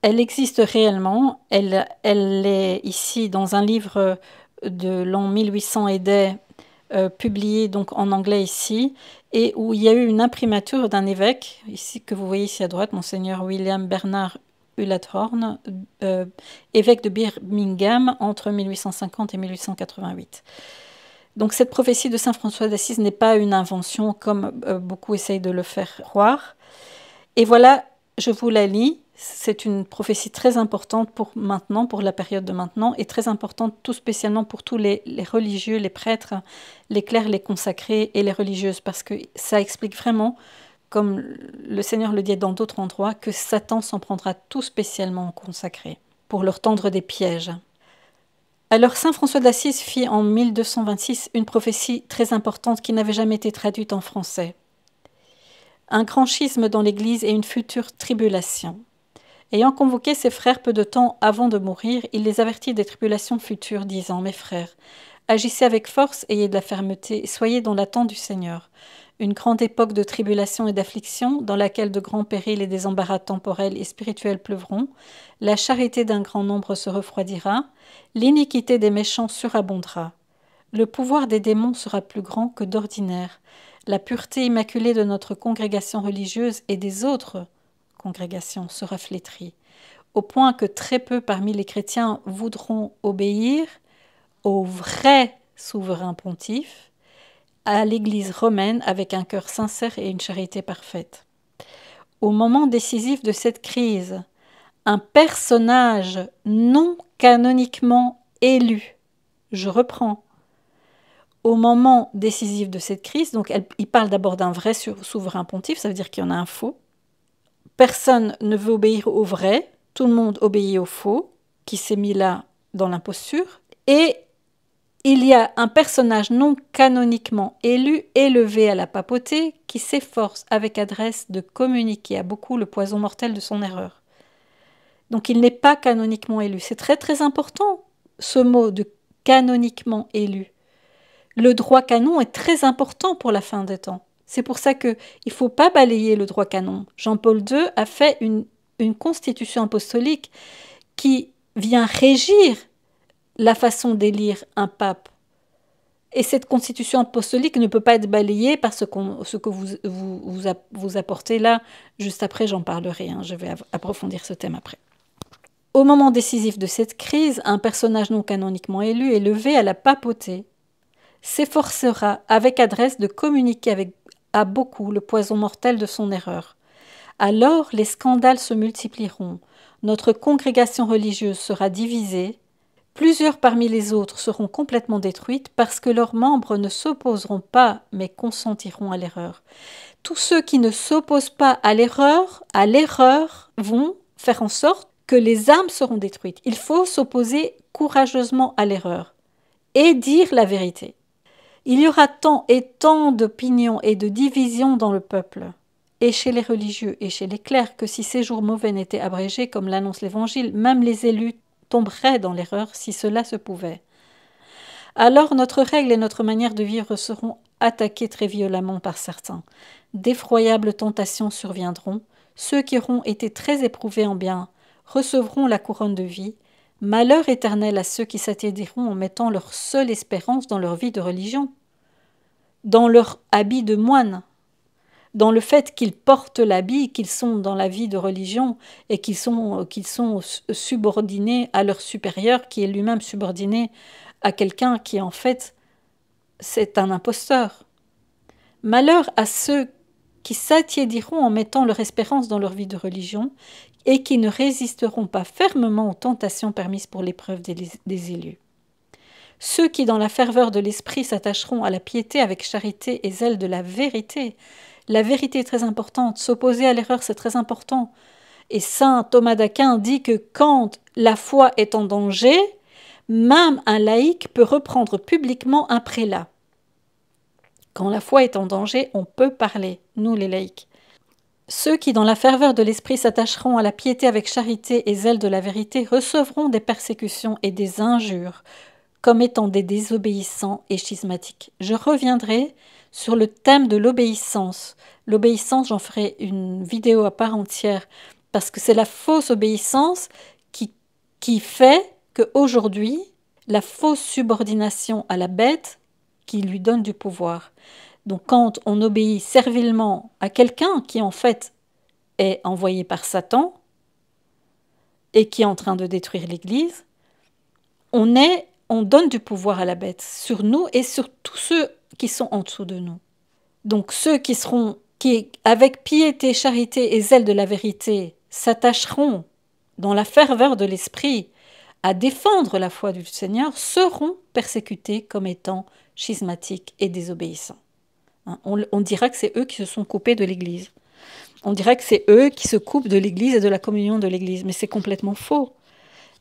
elle existe réellement, elle est ici dans un livre de l'an 1800 et des, publié donc en anglais ici, et où il y a eu une imprimature d'un évêque, ici que vous voyez ici à droite, Monseigneur William Bernard Ulathorn, évêque de Birmingham entre 1850 et 1888. Donc cette prophétie de Saint François d'Assise n'est pas une invention comme beaucoup essayent de le faire croire. Et voilà, je vous la lis. C'est une prophétie très importante pour maintenant, pour la période de maintenant, et très importante tout spécialement pour tous les religieux, les prêtres, les clercs, les consacrés et les religieuses, parce que ça explique vraiment, comme le Seigneur le dit dans d'autres endroits, que Satan s'en prendra tout spécialement aux consacrés, pour leur tendre des pièges. Alors Saint François d'Assise fit en 1226 une prophétie très importante qui n'avait jamais été traduite en français. Un grand schisme dans l'Église et une future tribulation. Ayant convoqué ses frères peu de temps avant de mourir, il les avertit des tribulations futures, disant « Mes frères, agissez avec force, ayez de la fermeté, soyez dans l'attente du Seigneur. Une grande époque de tribulation et d'affliction, dans laquelle de grands périls et des embarras temporels et spirituels pleuvront, la charité d'un grand nombre se refroidira, l'iniquité des méchants surabondera. Le pouvoir des démons sera plus grand que d'ordinaire. La pureté immaculée de notre congrégation religieuse et des autres congrégation sera flétrie, au point que très peu parmi les chrétiens voudront obéir au vrai souverain pontife, à l'Église romaine avec un cœur sincère et une charité parfaite. Au moment décisif de cette crise, un personnage non canoniquement élu, je reprends, au moment décisif de cette crise, donc il parle d'abord d'un vrai souverain pontife, ça veut dire qu'il y en a un faux. Personne ne veut obéir au vrai, tout le monde obéit au faux, qui s'est mis là dans l'imposture. Et il y a un personnage non canoniquement élu, élevé à la papauté, qui s'efforce avec adresse de communiquer à beaucoup le poison mortel de son erreur. Donc il n'est pas canoniquement élu. C'est très très important, ce mot de canoniquement élu. Le droit canon est très important pour la fin des temps. C'est pour ça qu'il ne faut pas balayer le droit canon. Jean-Paul II a fait une constitution apostolique qui vient régir la façon d'élire un pape. Et cette constitution apostolique ne peut pas être balayée par ce que vous apportez là. Juste après, j'en parlerai. Je vais approfondir ce thème après. Au moment décisif de cette crise, un personnage non canoniquement élu, élevé à la papauté, s'efforcera avec adresse de communiquer à beaucoup le poison mortel de son erreur. Alors les scandales se multiplieront, notre congrégation religieuse sera divisée, plusieurs parmi les autres seront complètement détruites parce que leurs membres ne s'opposeront pas mais consentiront à l'erreur. Tous ceux qui ne s'opposent pas à l'erreur vont faire en sorte que les âmes seront détruites. Il faut s'opposer courageusement à l'erreur et dire la vérité. Il y aura tant et tant d'opinions et de divisions dans le peuple, et chez les religieux et chez les clercs, que si ces jours mauvais n'étaient abrégés, comme l'annonce l'Évangile, même les élus tomberaient dans l'erreur si cela se pouvait. Alors notre règle et notre manière de vivre seront attaquées très violemment par certains. D'effroyables tentations surviendront. Ceux qui auront été très éprouvés en bien recevront la couronne de vie. Malheur éternel à ceux qui s'attiédiront en mettant leur seule espérance dans leur vie de religion, dans leur habit de moine. dans le fait qu'ils portent l'habit, qu'ils sont dans la vie de religion et qu'ils sont subordonnés à leur supérieur qui est lui-même subordonné à quelqu'un qui en fait c'est un imposteur. Malheur à ceux qui s'attiédiront en mettant leur espérance dans leur vie de religion et qui ne résisteront pas fermement aux tentations permises pour l'épreuve des élus. Ceux qui, dans la ferveur de l'esprit, s'attacheront à la piété avec charité et zèle de la vérité. La vérité est très importante. S'opposer à l'erreur, c'est très important. Et saint Thomas d'Aquin dit que quand la foi est en danger, même un laïc peut reprendre publiquement un prélat. Quand la foi est en danger, on peut parler, nous les laïcs. Ceux qui, dans la ferveur de l'esprit, s'attacheront à la piété avec charité et zèle de la vérité, recevront des persécutions et des injures, comme étant des désobéissants et schismatiques. Je reviendrai sur le thème de l'obéissance. L'obéissance, j'en ferai une vidéo à part entière, parce que c'est la fausse obéissance qui fait qu'aujourd'hui, la fausse subordination à la bête qui lui donne du pouvoir. Donc quand on obéit servilement à quelqu'un qui en fait est envoyé par Satan et qui est en train de détruire l'Église, on donne du pouvoir à la bête sur nous et sur tous ceux qui sont en dessous de nous. Donc ceux qui avec piété, charité et zèle de la vérité s'attacheront dans la ferveur de l'esprit à défendre la foi du Seigneur seront persécutés comme étant schismatiques et désobéissants. On dira que c'est eux qui se sont coupés de l'Église. On dirait que c'est eux qui se coupent de l'Église et de la communion de l'Église, mais c'est complètement faux.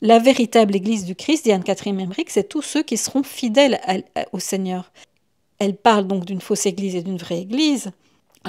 La véritable Église du Christ, dit Anne-Catherine Emmerich, c'est tous ceux qui seront fidèles au Seigneur. Elle parle donc d'une fausse Église et d'une vraie Église.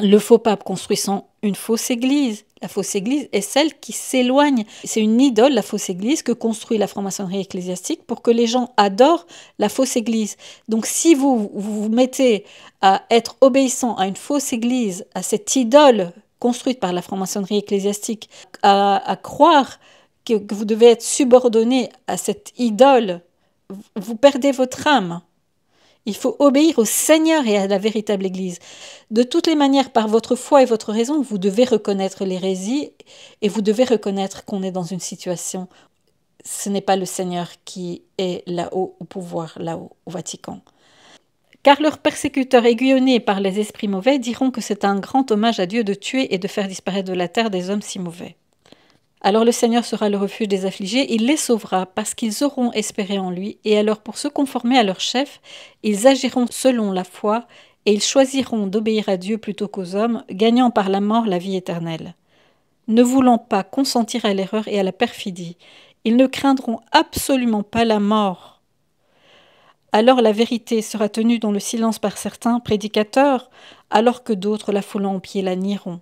Le faux pape construisant une fausse Église. La fausse Église est celle qui s'éloigne. C'est une idole, la fausse Église, que construit la franc-maçonnerie ecclésiastique pour que les gens adorent la fausse Église. Donc si vous mettez à être obéissant à une fausse Église, à cette idole construite par la franc-maçonnerie ecclésiastique, à croire que vous devez être subordonné à cette idole, vous perdez votre âme. Il faut obéir au Seigneur et à la véritable Église. De toutes les manières, par votre foi et votre raison, vous devez reconnaître l'hérésie et vous devez reconnaître qu'on est dans une situation. Ce n'est pas le Seigneur qui est là-haut au pouvoir, là-haut au Vatican. Car leurs persécuteurs aiguillonnés par les esprits mauvais diront que c'est un grand hommage à Dieu de tuer et de faire disparaître de la terre des hommes si mauvais. Alors le Seigneur sera le refuge des affligés, il les sauvera parce qu'ils auront espéré en lui, et alors pour se conformer à leur chef, ils agiront selon la foi, et ils choisiront d'obéir à Dieu plutôt qu'aux hommes, gagnant par la mort la vie éternelle. Ne voulant pas consentir à l'erreur et à la perfidie, ils ne craindront absolument pas la mort. Alors la vérité sera tenue dans le silence par certains prédicateurs, alors que d'autres, la foulant aux pieds, la nieront.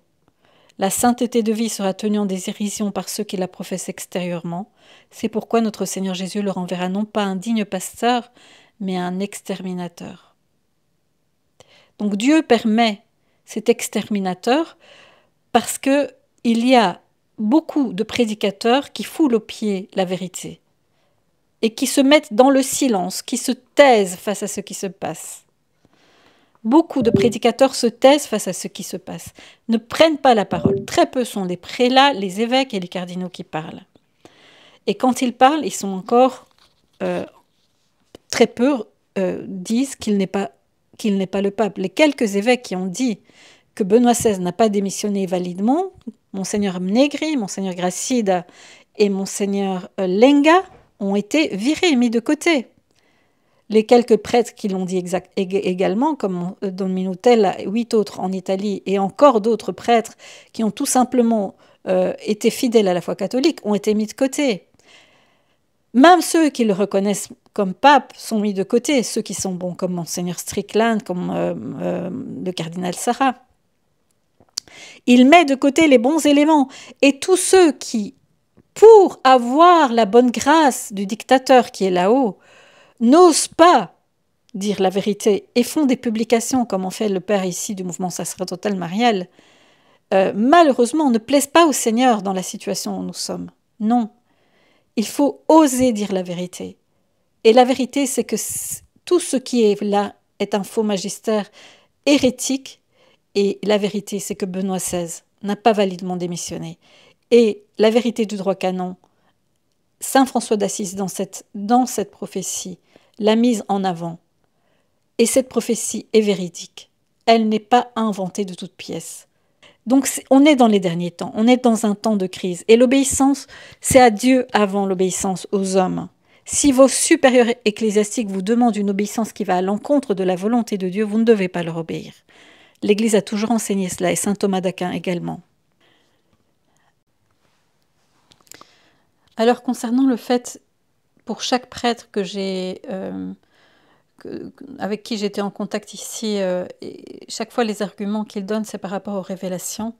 La sainteté de vie sera tenue en dérision par ceux qui la professent extérieurement. C'est pourquoi notre Seigneur Jésus leur enverra non pas un digne pasteur, mais un exterminateur. Donc Dieu permet cet exterminateur parce qu'il y a beaucoup de prédicateurs qui foulent aux pieds la vérité et qui se mettent dans le silence, qui se taisent face à ce qui se passe. Beaucoup de prédicateurs se taisent face à ce qui se passe, ne prennent pas la parole. Très peu sont les prélats, les évêques et les cardinaux qui parlent. Et quand ils parlent, ils sont encore très peu disent qu'il n'est pas le pape. Les quelques évêques qui ont dit que Benoît XVI n'a pas démissionné validement, Monseigneur Negri, Monseigneur Gracida et Monseigneur Lenga, ont été virés et mis de côté. Les quelques prêtres qui l'ont dit également, comme Don Minutella et 8 autres en Italie, et encore d'autres prêtres qui ont tout simplement été fidèles à la foi catholique, ont été mis de côté. Même ceux qui le reconnaissent comme pape sont mis de côté, ceux qui sont bons comme Monseigneur Strickland, comme le cardinal Sarah. Il met de côté les bons éléments, et tous ceux qui, pour avoir la bonne grâce du dictateur qui est là-haut, n'osent pas dire la vérité et font des publications comme en fait le père ici du mouvement sacerdotal marial, malheureusement ne plaisent pas au Seigneur dans la situation où nous sommes. Non, il faut oser dire la vérité. Et la vérité, c'est que tout ce qui est là est un faux magistère hérétique Et la vérité, c'est que Benoît XVI n'a pas validement démissionné. Et la vérité du droit canon, Saint François d'Assise, dans cette prophétie, l'a mise en avant. Et cette prophétie est véridique. Elle n'est pas inventée de toutes pièces. Donc on est dans les derniers temps, on est dans un temps de crise. Et l'obéissance, c'est à Dieu avant l'obéissance aux hommes. Si vos supérieurs ecclésiastiques vous demandent une obéissance qui va à l'encontre de la volonté de Dieu, vous ne devez pas leur obéir. L'Église a toujours enseigné cela, et saint Thomas d'Aquin également. Alors concernant le fait, pour chaque prêtre avec qui j'étais en contact ici, et chaque fois les arguments qu'il donne, c'est par rapport aux révélations.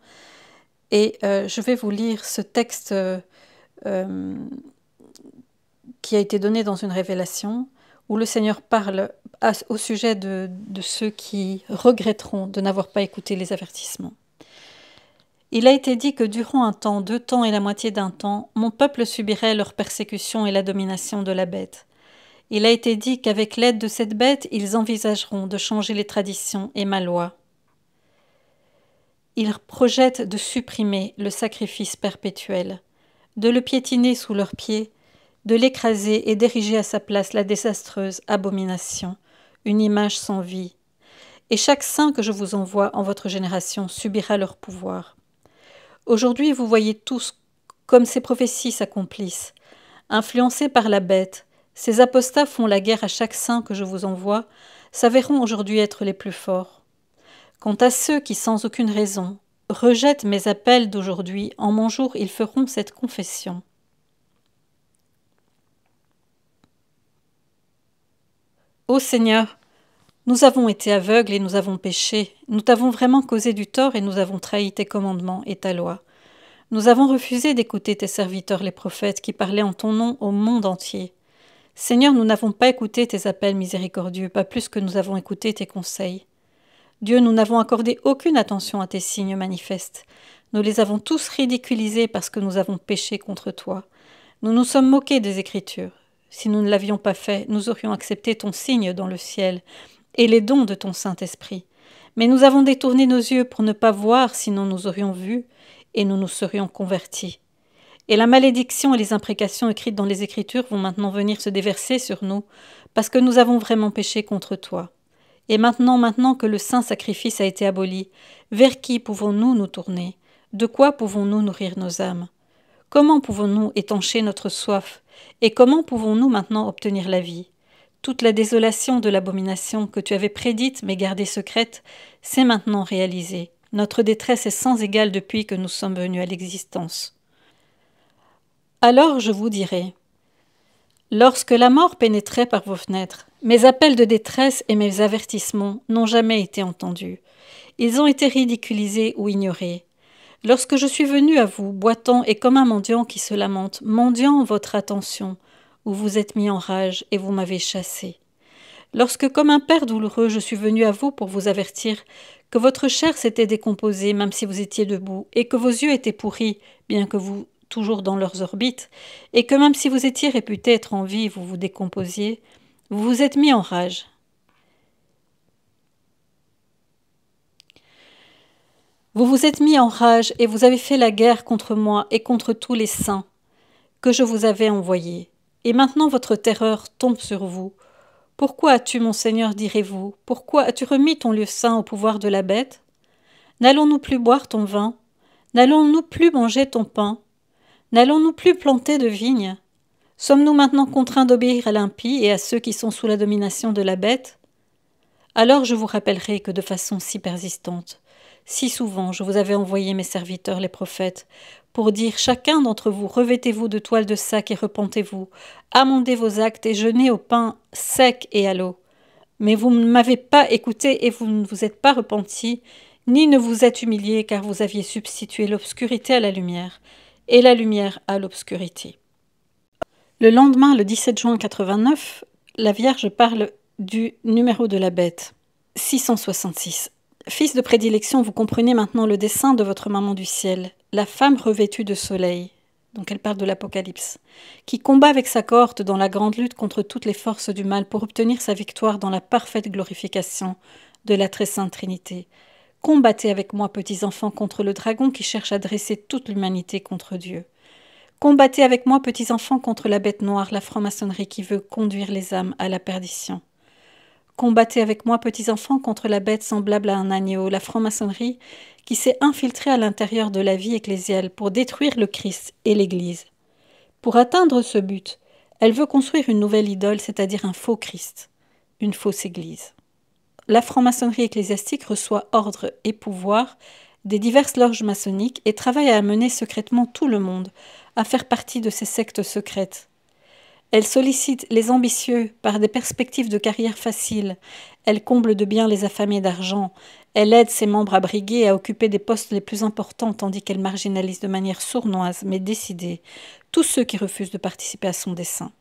Et je vais vous lire ce texte qui a été donné dans une révélation, où le Seigneur parle au sujet de ceux qui regretteront de n'avoir pas écouté les avertissements. Il a été dit que durant un temps, 2 temps et la moitié d'un temps, mon peuple subirait leur persécution et la domination de la bête. Il a été dit qu'avec l'aide de cette bête, ils envisageront de changer les traditions et ma loi. Ils projettent de supprimer le sacrifice perpétuel, de le piétiner sous leurs pieds, de l'écraser et d'ériger à sa place la désastreuse abomination, une image sans vie. Et chaque saint que je vous envoie en votre génération subira leur pouvoir. Aujourd'hui, vous voyez tous comme ces prophéties s'accomplissent. Influencés par la bête, ces apostats font la guerre à chaque saint que je vous envoie, s'avéreront aujourd'hui être les plus forts. Quant à ceux qui, sans aucune raison, rejettent mes appels d'aujourd'hui, en mon jour ils feront cette confession. Ô Seigneur, nous avons été aveugles et nous avons péché, nous t'avons vraiment causé du tort et nous avons trahi tes commandements et ta loi. Nous avons refusé d'écouter tes serviteurs les prophètes qui parlaient en ton nom au monde entier. Seigneur, nous n'avons pas écouté tes appels miséricordieux, pas plus que nous avons écouté tes conseils. Dieu, nous n'avons accordé aucune attention à tes signes manifestes. Nous les avons tous ridiculisés parce que nous avons péché contre toi. Nous nous sommes moqués des Écritures. Si nous ne l'avions pas fait, nous aurions accepté ton signe dans le ciel et les dons de ton Saint-Esprit. Mais nous avons détourné nos yeux pour ne pas voir, sinon nous aurions vu, et nous nous serions convertis. Et la malédiction et les imprécations écrites dans les Écritures vont maintenant venir se déverser sur nous, parce que nous avons vraiment péché contre toi. Et maintenant que le saint sacrifice a été aboli, vers qui pouvons-nous nous tourner? De quoi pouvons-nous nourrir nos âmes? Comment pouvons-nous étancher notre soif? Et comment pouvons-nous maintenant obtenir la vie? Toute la désolation de l'abomination que tu avais prédite mais gardée secrète s'est maintenant réalisée. Notre détresse est sans égale depuis que nous sommes venus à l'existence. Alors je vous dirai, lorsque la mort pénétrait par vos fenêtres, mes appels de détresse et mes avertissements n'ont jamais été entendus. Ils ont été ridiculisés ou ignorés. Lorsque je suis venu à vous, boitant et comme un mendiant qui se lamente, mendiant votre attention, où vous êtes mis en rage et vous m'avez chassé. Lorsque, comme un père douloureux, je suis venu à vous pour vous avertir que votre chair s'était décomposée même si vous étiez debout, et que vos yeux étaient pourris, bien que vous toujours dans leurs orbites, et que même si vous étiez réputé être en vie, vous vous décomposiez, vous vous êtes mis en rage. Vous vous êtes mis en rage et vous avez fait la guerre contre moi et contre tous les saints que je vous avais envoyés. Et maintenant votre terreur tombe sur vous. Pourquoi as-tu, mon Seigneur, direz-vous, pourquoi as-tu remis ton lieu saint au pouvoir de la bête? N'allons-nous plus boire ton vin? N'allons-nous plus manger ton pain? N'allons-nous plus planter de vignes? Sommes-nous maintenant contraints d'obéir à l'impie et à ceux qui sont sous la domination de la bête? Alors je vous rappellerai que de façon si persistante, si souvent je vous avais envoyé mes serviteurs les prophètes, pour dire chacun d'entre vous, revêtez-vous de toile de sac et repentez-vous, amendez vos actes et jeûnez au pain sec et à l'eau. Mais vous ne m'avez pas écouté et vous ne vous êtes pas repentis, ni ne vous êtes humiliés, car vous aviez substitué l'obscurité à la lumière, et la lumière à l'obscurité. Le lendemain, le 17 juin 89, la Vierge parle du numéro de la bête, 666. Fils de prédilection, vous comprenez maintenant le dessein de votre maman du ciel, la femme revêtue de soleil, donc elle parle de l'Apocalypse, qui combat avec sa cohorte dans la grande lutte contre toutes les forces du mal pour obtenir sa victoire dans la parfaite glorification de la très sainte Trinité. Combattez avec moi, petits enfants, contre le dragon qui cherche à dresser toute l'humanité contre Dieu. Combattez avec moi, petits enfants, contre la bête noire, la franc-maçonnerie qui veut conduire les âmes à la perdition. Combattez avec moi, petits enfants, contre la bête semblable à un agneau, la franc-maçonnerie qui s'est infiltrée à l'intérieur de la vie ecclésiale pour détruire le Christ et l'Église. Pour atteindre ce but, elle veut construire une nouvelle idole, c'est-à-dire un faux Christ, une fausse Église. La franc-maçonnerie ecclésiastique reçoit ordre et pouvoir des diverses loges maçonniques et travaille à amener secrètement tout le monde à faire partie de ces sectes secrètes. Elle sollicite les ambitieux par des perspectives de carrière faciles. Elle comble de biens les affamés d'argent. Elle aide ses membres à briguer et à occuper des postes les plus importants, tandis qu'elle marginalise de manière sournoise mais décidée tous ceux qui refusent de participer à son dessein.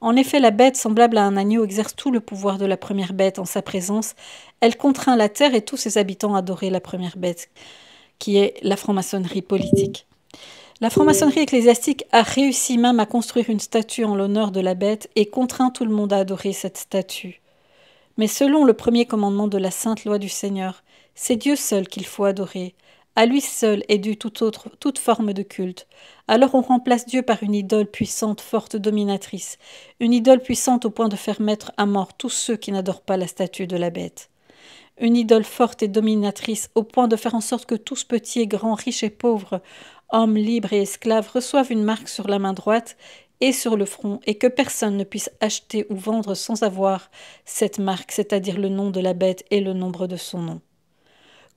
En effet, la bête, semblable à un agneau, exerce tout le pouvoir de la première bête en sa présence. Elle contraint la terre et tous ses habitants à adorer la première bête, qui est la franc-maçonnerie politique. La franc-maçonnerie ecclésiastique a réussi même à construire une statue en l'honneur de la bête et contraint tout le monde à adorer cette statue. Mais selon le premier commandement de la sainte loi du Seigneur, c'est Dieu seul qu'il faut adorer. À lui seul est due toute forme de culte. Alors on remplace Dieu par une idole puissante, forte, dominatrice. Une idole puissante au point de faire mettre à mort tous ceux qui n'adorent pas la statue de la bête. Une idole forte et dominatrice au point de faire en sorte que tous petits et grands, riches et pauvres, hommes libres et esclaves reçoivent une marque sur la main droite et sur le front, et que personne ne puisse acheter ou vendre sans avoir cette marque, c'est-à-dire le nom de la bête et le nombre de son nom.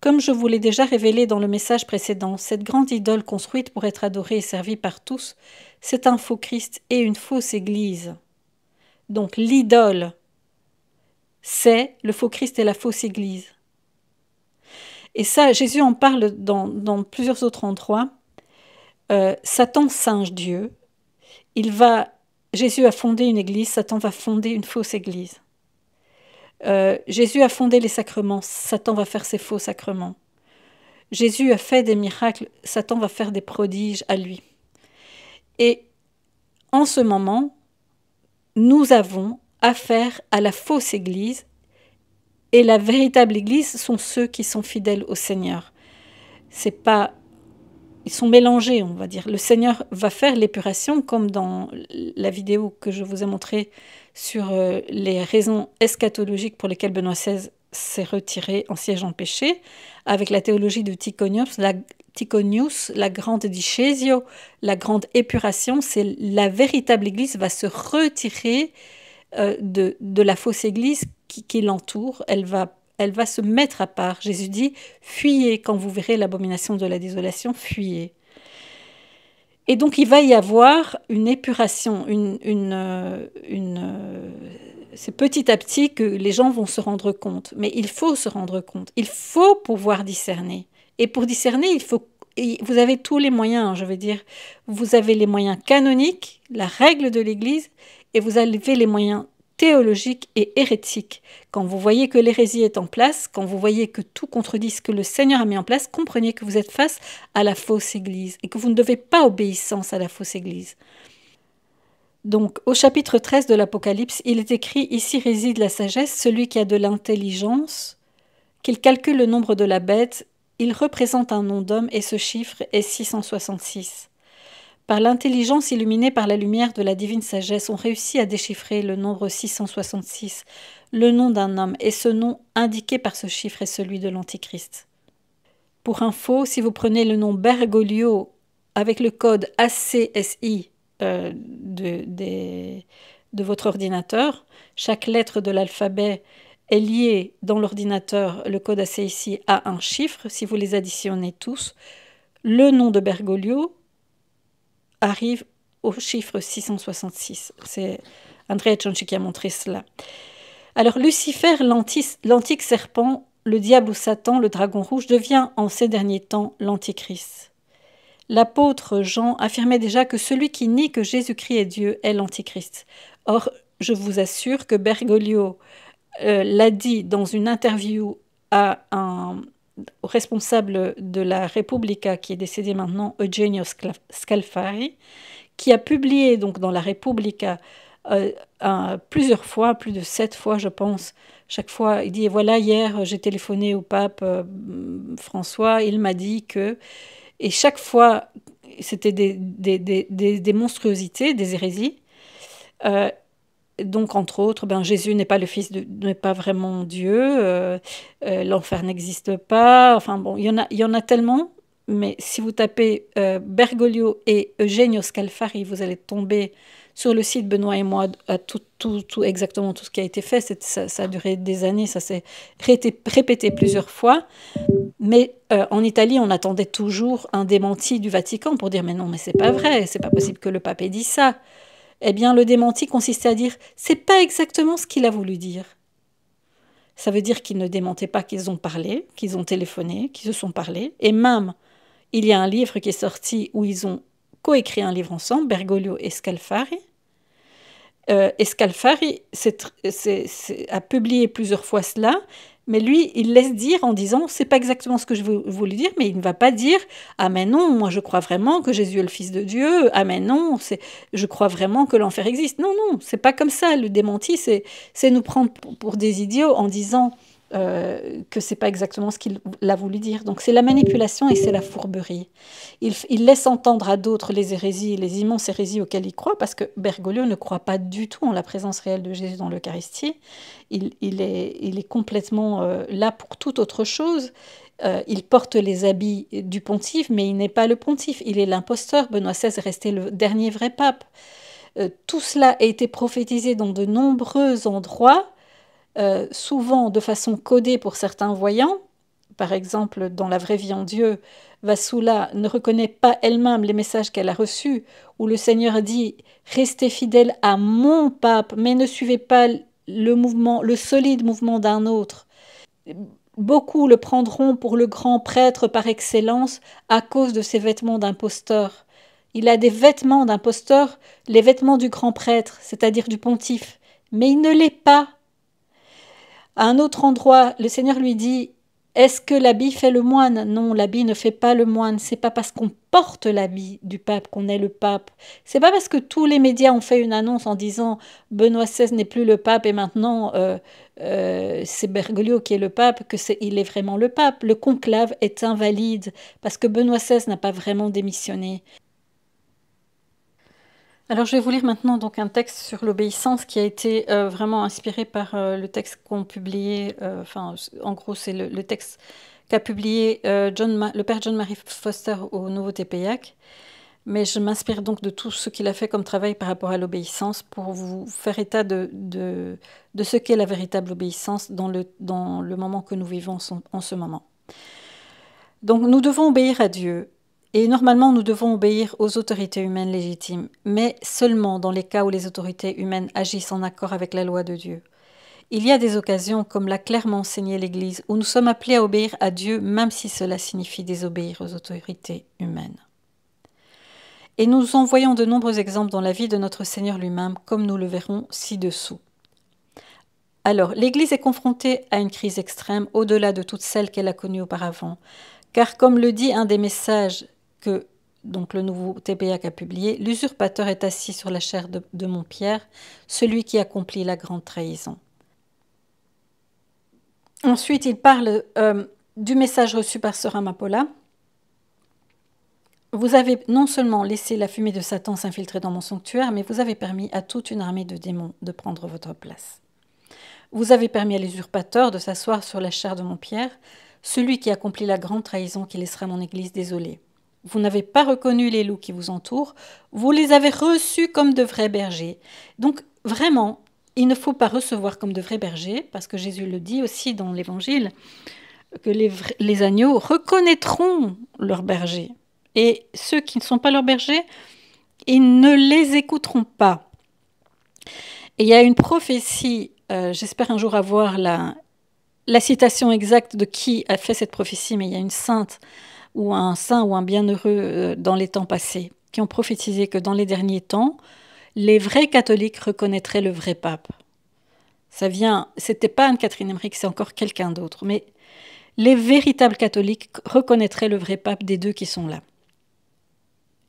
Comme je vous l'ai déjà révélé dans le message précédent, cette grande idole construite pour être adorée et servie par tous, c'est un faux Christ et une fausse Église. Donc l'idole, c'est le faux Christ et la fausse Église. Et ça, Jésus en parle dans plusieurs autres endroits. Satan singe Dieu. Jésus a fondé une église, Satan va fonder une fausse église. Jésus a fondé les sacrements, Satan va faire ses faux sacrements. Jésus a fait des miracles, Satan va faire des prodiges à lui. Et en ce moment, nous avons affaire à la fausse église et la véritable église sont ceux qui sont fidèles au Seigneur. Ils sont mélangés, on va dire. Le Seigneur va faire l'épuration, comme dans la vidéo que je vous ai montrée sur les raisons eschatologiques pour lesquelles Benoît XVI s'est retiré en siège en péché, avec la théologie de Tychonius, la grande discésio, la grande épuration. C'est la véritable Église va se retirer de la fausse Église qui l'entoure. Elle va se mettre à part. Jésus dit « Fuyez quand vous verrez l'abomination de la désolation, fuyez ». Et donc il va y avoir une épuration, c'est petit à petit que les gens vont se rendre compte. Mais il faut se rendre compte, il faut pouvoir discerner. Et pour discerner, vous avez tous les moyens, je veux dire. Vous avez les moyens canoniques, la règle de l'Église, et vous avez les moyens théologique et hérétique. Quand vous voyez que l'hérésie est en place, quand vous voyez que tout contredit ce que le Seigneur a mis en place, comprenez que vous êtes face à la fausse Église et que vous ne devez pas obéissance à la fausse Église. Donc, au chapitre 13 de l'Apocalypse, il est écrit « Ici réside la sagesse, celui qui a de l'intelligence, qu'il calcule le nombre de la bête, il représente un nom d'homme et ce chiffre est 666. » Par l'intelligence illuminée par la lumière de la divine sagesse, on réussit à déchiffrer le nombre 666, le nom d'un homme, et ce nom indiqué par ce chiffre est celui de l'Antichrist. Pour info, si vous prenez le nom Bergoglio avec le code ACSI de votre ordinateur, chaque lettre de l'alphabet est liée dans l'ordinateur, le code ACSI, à un chiffre. Si vous les additionnez tous, le nom de Bergoglio arrive au chiffre 666. C'est Andrea Chonchi qui a montré cela. Alors Lucifer, l'antique serpent, le diable ou Satan, le dragon rouge, devient en ces derniers temps l'antichrist. L'apôtre Jean affirmait déjà que celui qui nie que Jésus-Christ est Dieu est l'antichrist. Or, je vous assure que Bergoglio l'a dit dans une interview à au responsable de la Repubblica, qui est décédé maintenant, Eugenio Scalfari, qui a publié donc dans la Repubblica plusieurs fois, plus de 7 fois, je pense. Chaque fois, il dit, voilà, hier, j'ai téléphoné au pape François, il m'a dit que... Et chaque fois, c'était des monstruosités, des hérésies. Euh, donc, entre autres, ben, Jésus n'est pas le Fils n'est pas vraiment Dieu, l'enfer n'existe pas. Enfin bon, il y en a tellement. Mais si vous tapez Bergoglio et Eugenio Scalfari, vous allez tomber sur le site Benoît et moi à exactement tout ce qui a été fait. Ça a duré des années, ça s'est répété plusieurs fois. Mais en Italie, on attendait toujours un démenti du Vatican pour dire mais non, mais c'est pas vrai, c'est pas possible que le pape ait dit ça. Eh bien, le démenti consistait à dire c'est pas exactement ce qu'il a voulu dire. Ça veut dire qu'ils ne démentaient pas qu'ils ont parlé, qu'ils ont téléphoné, qu'ils se sont parlé. Et même, il y a un livre qui est sorti où ils ont coécrit un livre ensemble, Bergoglio et Scalfari. Et Scalfari a publié plusieurs fois cela, mais lui, il laisse dire en disant c'est pas exactement ce que je voulais dire, mais il ne va pas dire ah mais non, moi je crois vraiment que Jésus est le Fils de Dieu, ah mais non, je crois vraiment que l'enfer existe. Non, non, c'est pas comme ça. Le démenti, c'est nous prendre pour des idiots en disant que c'est pas exactement ce qu'il a voulu dire. Donc c'est la manipulation et c'est la fourberie. Il laisse entendre à d'autres les hérésies, les immenses hérésies auxquelles il croit, parce que Bergoglio ne croit pas du tout en la présence réelle de Jésus dans l'Eucharistie. Il est complètement là pour toute autre chose. Il porte les habits du pontife, mais il n'est pas le pontife, il est l'imposteur. Benoît XVI est resté le dernier vrai pape. Tout cela a été prophétisé dans de nombreux endroits, souvent de façon codée pour certains voyants. Par exemple, dans La vraie vie en Dieu, Vassoula ne reconnaît pas elle-même les messages qu'elle a reçus, où le Seigneur dit « Restez fidèles à mon pape, mais ne suivez pas le solide mouvement d'un autre ». Beaucoup le prendront pour le grand prêtre par excellence à cause de ses vêtements d'imposteur. Il a des vêtements d'imposteur, les vêtements du grand prêtre, c'est-à-dire du pontife, mais il ne l'est pas. À un autre endroit, le Seigneur lui dit « Est-ce que l'habit fait le moine ?» Non, l'habit ne fait pas le moine. C'est pas parce qu'on porte l'habit du pape qu'on est le pape. C'est pas parce que tous les médias ont fait une annonce en disant « Benoît XVI n'est plus le pape et maintenant c'est Bergoglio qui est le pape » il est vraiment le pape. Le conclave est invalide parce que Benoît XVI n'a pas vraiment démissionné. Alors je vais vous lire maintenant donc un texte sur l'obéissance qui a été vraiment inspiré par le texte qu'ont publié, en gros c'est le texte qu'a publié le père John-Marie Foster au Nouveau TPIAC. Mais je m'inspire donc de tout ce qu'il a fait comme travail par rapport à l'obéissance pour vous faire état de ce qu'est la véritable obéissance dans le moment que nous vivons en ce moment. Donc nous devons obéir à Dieu. Et normalement, nous devons obéir aux autorités humaines légitimes, mais seulement dans les cas où les autorités humaines agissent en accord avec la loi de Dieu. Il y a des occasions, comme l'a clairement enseigné l'Église, où nous sommes appelés à obéir à Dieu, même si cela signifie désobéir aux autorités humaines. Et nous en voyons de nombreux exemples dans la vie de notre Seigneur lui-même, comme nous le verrons ci-dessous. Alors, l'Église est confrontée à une crise extrême, au-delà de toutes celles qu'elle a connues auparavant, car comme le dit un des messages que donc le nouveau TPIAC a publié, l'usurpateur est assis sur la chaire de Montpierre, celui qui accomplit la grande trahison. Ensuite, il parle du message reçu par Sœur Amapola. Vous avez non seulement laissé la fumée de Satan s'infiltrer dans mon sanctuaire, mais vous avez permis à toute une armée de démons de prendre votre place. Vous avez permis à l'usurpateur de s'asseoir sur la chaire de Montpierre, celui qui accomplit la grande trahison qui laissera mon Église désolée. Vous n'avez pas reconnu les loups qui vous entourent, vous les avez reçus comme de vrais bergers. Donc vraiment, il ne faut pas recevoir comme de vrais bergers, parce que Jésus le dit aussi dans l'Évangile, que les agneaux reconnaîtront leurs bergers. Et ceux qui ne sont pas leurs bergers, ils ne les écouteront pas. Et il y a une prophétie, j'espère un jour avoir la citation exacte de qui a fait cette prophétie, mais il y a une sainte ou un saint ou un bienheureux dans les temps passés qui ont prophétisé que dans les derniers temps, les vrais catholiques reconnaîtraient le vrai pape. C'était pas Anne-Catherine Emmerich, c'est encore quelqu'un d'autre, mais les véritables catholiques reconnaîtraient le vrai pape des deux qui sont là.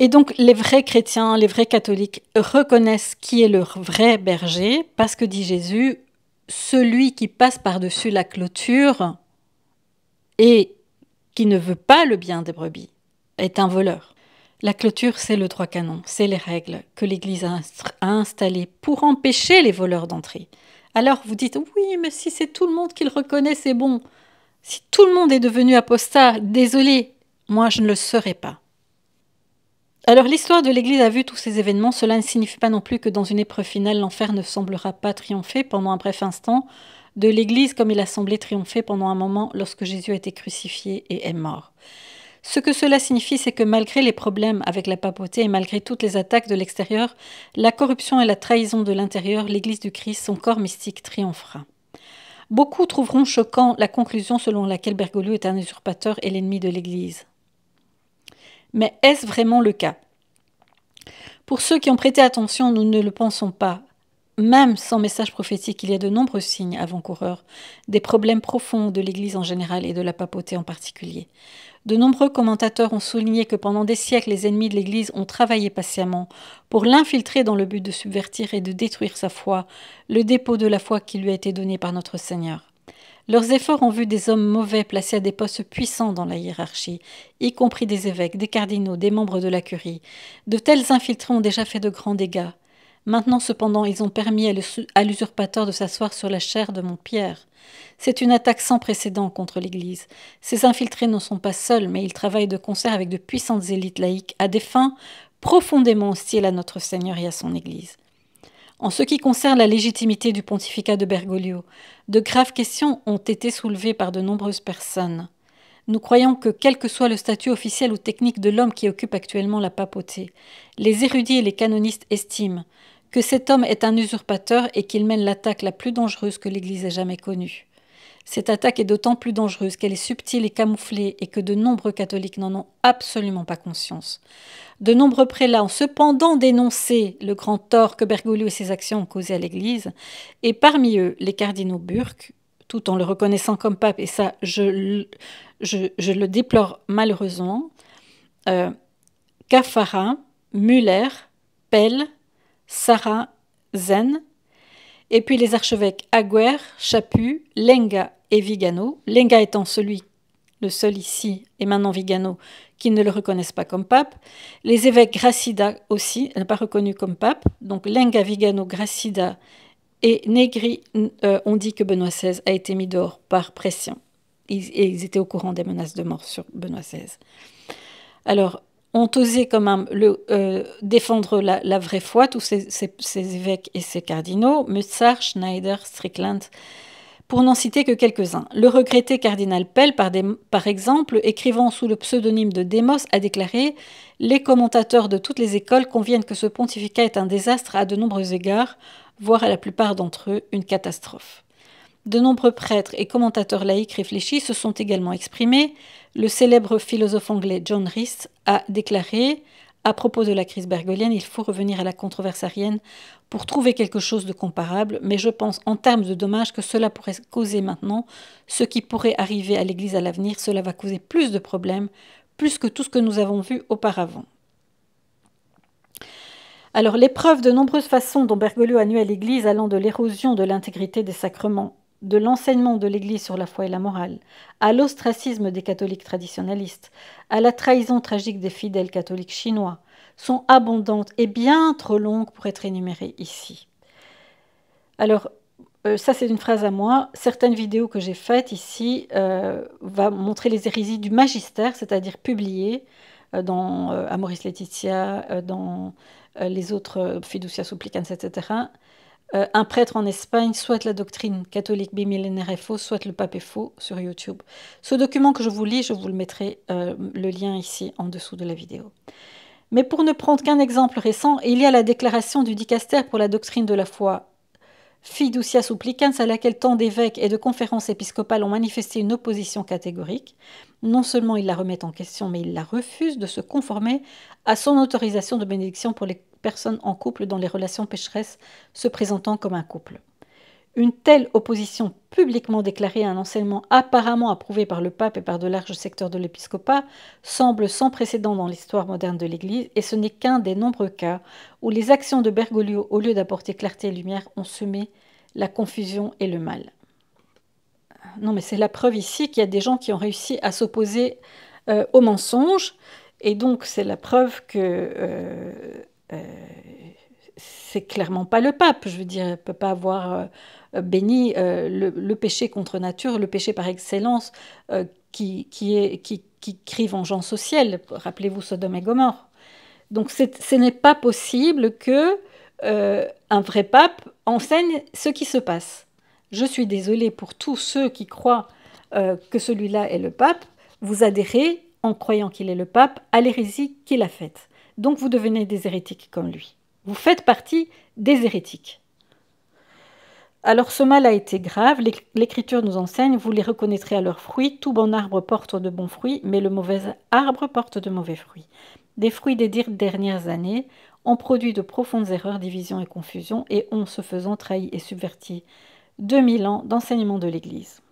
Et donc les vrais chrétiens, les vrais catholiques reconnaissent qui est leur vrai berger, parce que dit Jésus, celui qui passe par-dessus la clôture et qui ne veut pas le bien des brebis est un voleur. La clôture, c'est le droit canon, c'est les règles que l'Église a installées pour empêcher les voleurs d'entrer. Alors vous dites, oui, mais si c'est tout le monde qui le reconnaît, c'est bon. Si tout le monde est devenu apostat, désolé, moi je ne le serai pas. Alors l'histoire de l'Église a vu tous ces événements, cela ne signifie pas non plus que dans une épreuve finale, l'enfer ne semblera pas triompher pendant un bref instant de l'Église comme il a semblé triompher pendant un moment lorsque Jésus a été crucifié et est mort. Ce que cela signifie, c'est que malgré les problèmes avec la papauté et malgré toutes les attaques de l'extérieur, la corruption et la trahison de l'intérieur, l'Église du Christ, son corps mystique, triomphera. Beaucoup trouveront choquant la conclusion selon laquelle Bergoglio est un usurpateur et l'ennemi de l'Église. Mais est-ce vraiment le cas? Pour ceux qui ont prêté attention, nous ne le pensons pas. Même sans message prophétique, il y a de nombreux signes avant-coureurs, des problèmes profonds de l'Église en général et de la papauté en particulier. De nombreux commentateurs ont souligné que pendant des siècles, les ennemis de l'Église ont travaillé patiemment pour l'infiltrer dans le but de subvertir et de détruire sa foi, le dépôt de la foi qui lui a été donné par notre Seigneur. Leurs efforts ont vu des hommes mauvais placés à des postes puissants dans la hiérarchie, y compris des évêques, des cardinaux, des membres de la curie. De tels infiltrés ont déjà fait de grands dégâts. Maintenant, cependant, ils ont permis à l'usurpateur de s'asseoir sur la chair de mon Pierre. C'est une attaque sans précédent contre l'Église. Ces infiltrés ne sont pas seuls, mais ils travaillent de concert avec de puissantes élites laïques à des fins profondément hostiles à notre Seigneur et à son Église. En ce qui concerne la légitimité du pontificat de Bergoglio, de graves questions ont été soulevées par de nombreuses personnes. Nous croyons que, quel que soit le statut officiel ou technique de l'homme qui occupe actuellement la papauté, les érudits et les canonistes estiment que cet homme est un usurpateur et qu'il mène l'attaque la plus dangereuse que l'Église ait jamais connue. Cette attaque est d'autant plus dangereuse qu'elle est subtile et camouflée et que de nombreux catholiques n'en ont absolument pas conscience. De nombreux prélats ont cependant dénoncé le grand tort que Bergoglio et ses actions ont causé à l'Église, et parmi eux les cardinaux Burke, tout en le reconnaissant comme pape, et ça je le déplore malheureusement, Caffarra, Müller, Pell, Sarah, Zen, et puis les archevêques Aguer, Chaput, Lenga et Vigano, Lenga étant le seul ici, et maintenant Vigano, qui ne le reconnaissent pas comme pape. Les évêques Gracida aussi, n'est pas reconnu comme pape. Donc Lenga, Vigano, Gracida et Negri ont dit que Benoît XVI a été mis dehors par pression. Ils étaient au courant des menaces de mort sur Benoît XVI. Alors, ont osé quand même défendre la vraie foi, tous ces évêques et ces cardinaux, Mutzar, Schneider, Strickland, pour n'en citer que quelques-uns. Le regretté cardinal Pell, par exemple, écrivant sous le pseudonyme de Démos, a déclaré « Les commentateurs de toutes les écoles conviennent que ce pontificat est un désastre à de nombreux égards, voire à la plupart d'entre eux une catastrophe ». De nombreux prêtres et commentateurs laïcs réfléchis se sont également exprimés. Le célèbre philosophe anglais John Rhys a déclaré à propos de la crise bergoglienne, il faut revenir à la controverse arienne pour trouver quelque chose de comparable, mais je pense en termes de dommages que cela pourrait causer maintenant, ce qui pourrait arriver à l'Église à l'avenir, cela va causer plus de problèmes, plus que tout ce que nous avons vu auparavant. Alors, les preuves de nombreuses façons dont Bergoglio a nuit à l'Église, allant de l'érosion de l'intégrité des sacrements, de l'enseignement de l'Église sur la foi et la morale, à l'ostracisme des catholiques traditionnalistes, à la trahison tragique des fidèles catholiques chinois, sont abondantes et bien trop longues pour être énumérées ici. Alors, ça c'est une phrase à moi. Certaines vidéos que j'ai faites ici vont montrer les hérésies du magistère, c'est-à-dire publiées dans Amoris Laetitia, dans les autres Fiducia Supplicans, etc., un prêtre en Espagne, soit la doctrine catholique bimillénaire est fausse, soit le pape est faux sur YouTube. Ce document que je vous lis, je vous le mettrai le lien ici en dessous de la vidéo. Mais pour ne prendre qu'un exemple récent, il y a la déclaration du dicaster pour la doctrine de la foi Fiducia Supplicans, à laquelle tant d'évêques et de conférences épiscopales ont manifesté une opposition catégorique. Non seulement ils la remettent en question, mais ils la refusent de se conformer à son autorisation de bénédiction pour les personnes en couple dans les relations pécheresses se présentant comme un couple. Une telle opposition publiquement déclarée à un enseignement apparemment approuvé par le pape et par de larges secteurs de l'épiscopat semble sans précédent dans l'histoire moderne de l'Église, et ce n'est qu'un des nombreux cas où les actions de Bergoglio, au lieu d'apporter clarté et lumière, ont semé la confusion et le mal. Non, mais c'est la preuve ici qu'il y a des gens qui ont réussi à s'opposer au mensonge, et donc c'est la preuve que euh, c'est clairement pas le pape. Je veux dire, il ne peut pas avoir béni le péché contre nature, le péché par excellence qui crie vengeance au ciel. Rappelez-vous Sodome et Gomorrhe. Donc ce n'est pas possible que un vrai pape enseigne ce qui se passe. Je suis désolée pour tous ceux qui croient que celui-là est le pape. Vous adhérez, en croyant qu'il est le pape, à l'hérésie qu'il a faite. Donc vous devenez des hérétiques comme lui. Vous faites partie des hérétiques. Alors ce mal a été grave, l'Écriture nous enseigne, vous les reconnaîtrez à leurs fruits, tout bon arbre porte de bons fruits, mais le mauvais arbre porte de mauvais fruits. Des fruits des dernières années ont produit de profondes erreurs, divisions et confusions, et ont, ce faisant, trahi et subverti 2000 ans d'enseignement de l'Église.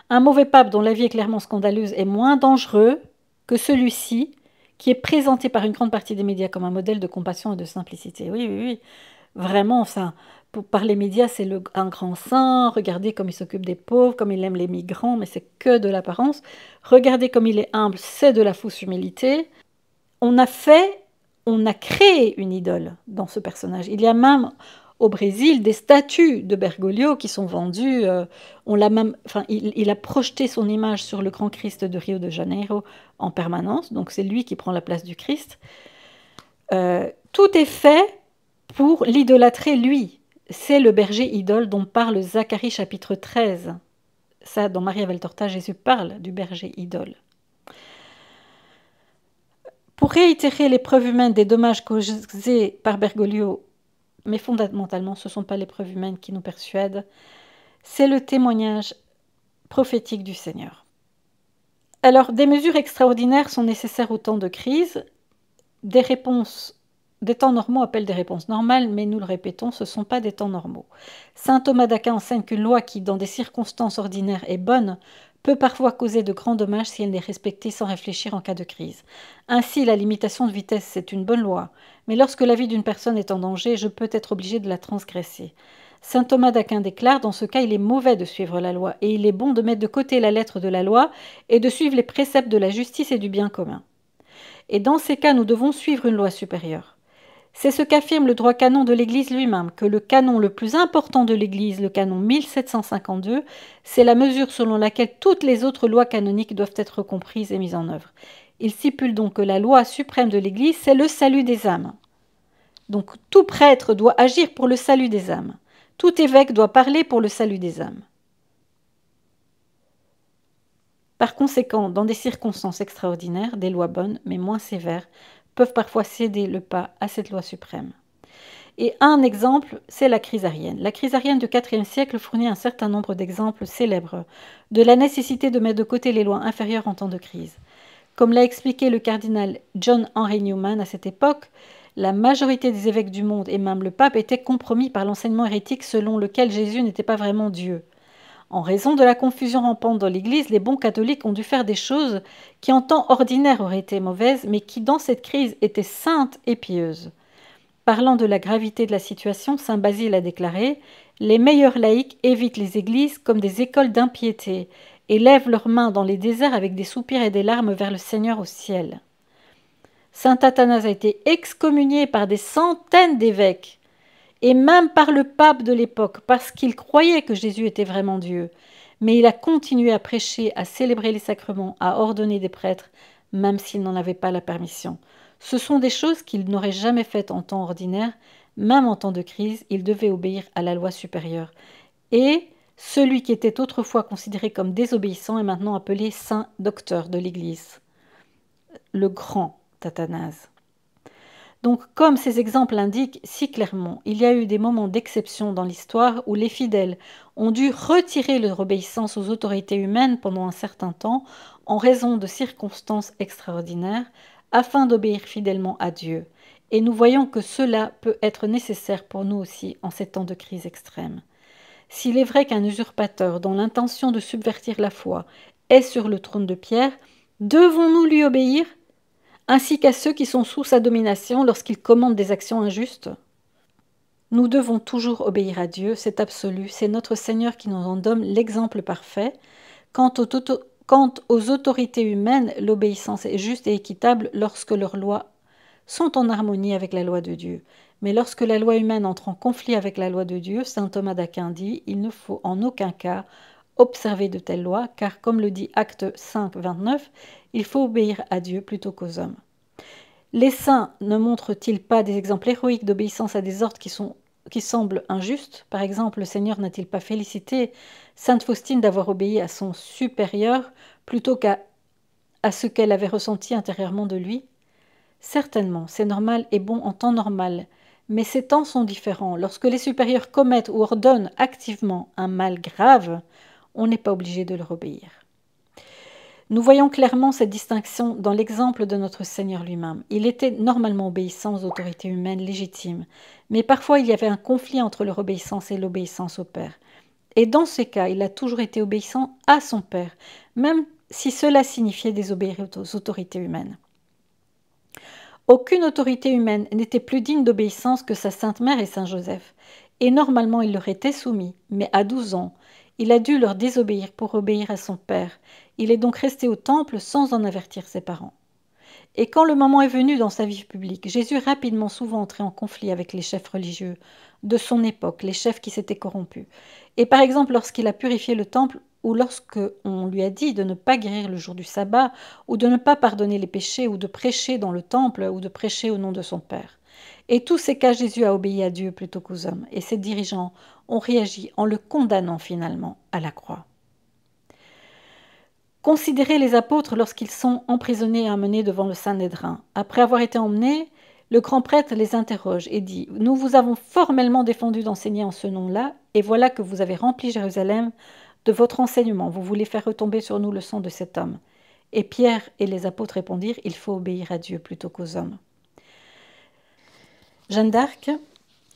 Un mauvais pape dont la vie est clairement scandaleuse est moins dangereux que celui-ci, qui est présenté par une grande partie des médias comme un modèle de compassion et de simplicité. Oui, oui, oui. Vraiment, ça, par les médias, c'est un grand saint. Regardez comme il s'occupe des pauvres, comme il aime les migrants, mais c'est que de l'apparence. Regardez comme il est humble, c'est de la fausse humilité. On a créé une idole dans ce personnage. Il y a même au Brésil des statues de Bergoglio qui sont vendues. Il a projeté son image sur le grand Christ de Rio de Janeiro en permanence. Donc c'est lui qui prend la place du Christ. Tout est fait pour l'idolâtrer lui. C'est le berger idole dont parle Zacharie chapitre 13. Ça, dans Maria Valtorta, Jésus parle du berger idole. Pour réitérer les preuves humaines des dommages causés par Bergoglio, mais fondamentalement, ce ne sont pas les preuves humaines qui nous persuadent, c'est le témoignage prophétique du Seigneur. Alors, des mesures extraordinaires sont nécessaires au temps de crise. Des temps normaux appellent des réponses normales, mais nous le répétons, ce ne sont pas des temps normaux. Saint Thomas d'Aquin enseigne qu'une loi qui, dans des circonstances ordinaires, est bonne, peut parfois causer de grands dommages si elle n'est respectée sans réfléchir en cas de crise. Ainsi, la limitation de vitesse, c'est une bonne loi, mais lorsque la vie d'une personne est en danger, je peux être obligé de la transgresser. Saint Thomas d'Aquin déclare, dans ce cas, il est mauvais de suivre la loi, et il est bon de mettre de côté la lettre de la loi et de suivre les préceptes de la justice et du bien commun. Et dans ces cas, nous devons suivre une loi supérieure. C'est ce qu'affirme le droit canon de l'Église lui-même, que le canon le plus important de l'Église, le canon 1752, c'est la mesure selon laquelle toutes les autres lois canoniques doivent être comprises et mises en œuvre. Il stipule donc que la loi suprême de l'Église, c'est le salut des âmes. Donc tout prêtre doit agir pour le salut des âmes. Tout évêque doit parler pour le salut des âmes. Par conséquent, dans des circonstances extraordinaires, des lois bonnes, mais moins sévères, peuvent parfois céder le pas à cette loi suprême. Et un exemple, c'est la crise arienne. La crise arienne du IVe siècle fournit un certain nombre d'exemples célèbres de la nécessité de mettre de côté les lois inférieures en temps de crise. Comme l'a expliqué le cardinal John Henry Newman à cette époque, la majorité des évêques du monde et même le pape étaient compromis par l'enseignement hérétique selon lequel Jésus n'était pas vraiment Dieu. En raison de la confusion rampante dans l'Église, les bons catholiques ont dû faire des choses qui en temps ordinaire auraient été mauvaises, mais qui dans cette crise étaient saintes et pieuses. Parlant de la gravité de la situation, saint Basile a déclaré « Les meilleurs laïcs évitent les églises comme des écoles d'impiété et lèvent leurs mains dans les déserts avec des soupirs et des larmes vers le Seigneur au ciel. » Saint Athanase a été excommunié par des centaines d'évêques et même par le pape de l'époque, parce qu'il croyait que Jésus était vraiment Dieu. Mais il a continué à prêcher, à célébrer les sacrements, à ordonner des prêtres, même s'il n'en avait pas la permission. Ce sont des choses qu'il n'aurait jamais faites en temps ordinaire, même en temps de crise, il devait obéir à la loi supérieure. Et celui qui était autrefois considéré comme désobéissant est maintenant appelé saint docteur de l'Église, le grand Athanase. Donc, comme ces exemples l'indiquent si clairement, il y a eu des moments d'exception dans l'histoire où les fidèles ont dû retirer leur obéissance aux autorités humaines pendant un certain temps en raison de circonstances extraordinaires afin d'obéir fidèlement à Dieu. Et nous voyons que cela peut être nécessaire pour nous aussi en ces temps de crise extrême. S'il est vrai qu'un usurpateur dont l'intention de subvertir la foi est sur le trône de pierre, devons-nous lui obéir, ainsi qu'à ceux qui sont sous sa domination lorsqu'il commande des actions injustes? Nous devons toujours obéir à Dieu, c'est absolu, c'est notre Seigneur qui nous en donne l'exemple parfait. Quant aux autorités humaines, l'obéissance est juste et équitable lorsque leurs lois sont en harmonie avec la loi de Dieu. Mais lorsque la loi humaine entre en conflit avec la loi de Dieu, saint Thomas d'Aquin dit, il ne faut en aucun cas observer de telles lois, car comme le dit Acte 5, 29, il faut obéir à Dieu plutôt qu'aux hommes. Les saints ne montrent-ils pas des exemples héroïques d'obéissance à des ordres qui semblent injustes? Par exemple, le Seigneur n'a-t-il pas félicité sainte Faustine d'avoir obéi à son supérieur plutôt qu'à ce qu'elle avait ressenti intérieurement de lui? Certainement, c'est normal et bon en temps normal, mais ces temps sont différents. Lorsque les supérieurs commettent ou ordonnent activement un mal grave, on n'est pas obligé de leur obéir. Nous voyons clairement cette distinction dans l'exemple de notre Seigneur lui-même. Il était normalement obéissant aux autorités humaines légitimes, mais parfois il y avait un conflit entre leur obéissance et l'obéissance au Père. Et dans ces cas, il a toujours été obéissant à son Père, même si cela signifiait désobéir aux autorités humaines. Aucune autorité humaine n'était plus digne d'obéissance que sa Sainte Mère et Saint Joseph, et normalement il leur était soumis, mais à 12 ans, il a dû leur désobéir pour obéir à son Père. Il est donc resté au temple sans en avertir ses parents. Et quand le moment est venu dans sa vie publique, Jésus est rapidement souvent entré en conflit avec les chefs religieux de son époque, les chefs qui s'étaient corrompus. Et par exemple, lorsqu'il a purifié le temple, ou lorsque on lui a dit de ne pas guérir le jour du sabbat, ou de ne pas pardonner les péchés, ou de prêcher dans le temple, ou de prêcher au nom de son Père. Et tous ces cas, Jésus a obéi à Dieu plutôt qu'aux hommes, et ses dirigeants ont réagi en le condamnant finalement à la croix. Considérez les apôtres lorsqu'ils sont emprisonnés et amenés devant le Sanhédrin. Après avoir été emmenés, le grand prêtre les interroge et dit « Nous vous avons formellement défendu d'enseigner en ce nom-là, et voilà que vous avez rempli Jérusalem de votre enseignement. Vous voulez faire retomber sur nous le sang de cet homme. » Et Pierre et les apôtres répondirent « Il faut obéir à Dieu plutôt qu'aux hommes. » Jeanne d'Arc,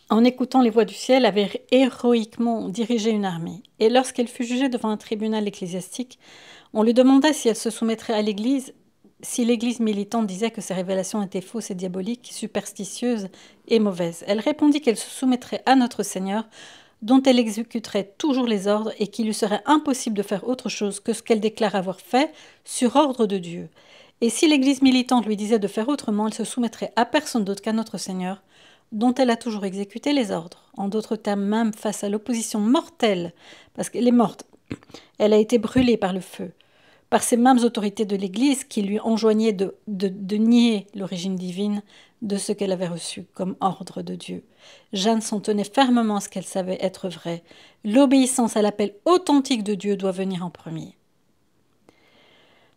en écoutant les voix du ciel, avait héroïquement dirigé une armée. Et lorsqu'elle fut jugée devant un tribunal ecclésiastique, on lui demanda si elle se soumettrait à l'Église, si l'Église militante disait que ses révélations étaient fausses et diaboliques, superstitieuses et mauvaises. Elle répondit qu'elle se soumettrait à notre Seigneur, dont elle exécuterait toujours les ordres et qu'il lui serait impossible de faire autre chose que ce qu'elle déclare avoir fait sur ordre de Dieu. Et si l'Église militante lui disait de faire autrement, elle se soumettrait à personne d'autre qu'à notre Seigneur, dont elle a toujours exécuté les ordres. En d'autres termes, même face à l'opposition mortelle, parce qu'elle est morte, elle a été brûlée par le feu, par ces mêmes autorités de l'Église qui lui enjoignaient de nier l'origine divine de ce qu'elle avait reçu comme ordre de Dieu. Jeanne s'en tenait fermement à ce qu'elle savait être vrai. L'obéissance à l'appel authentique de Dieu doit venir en premier.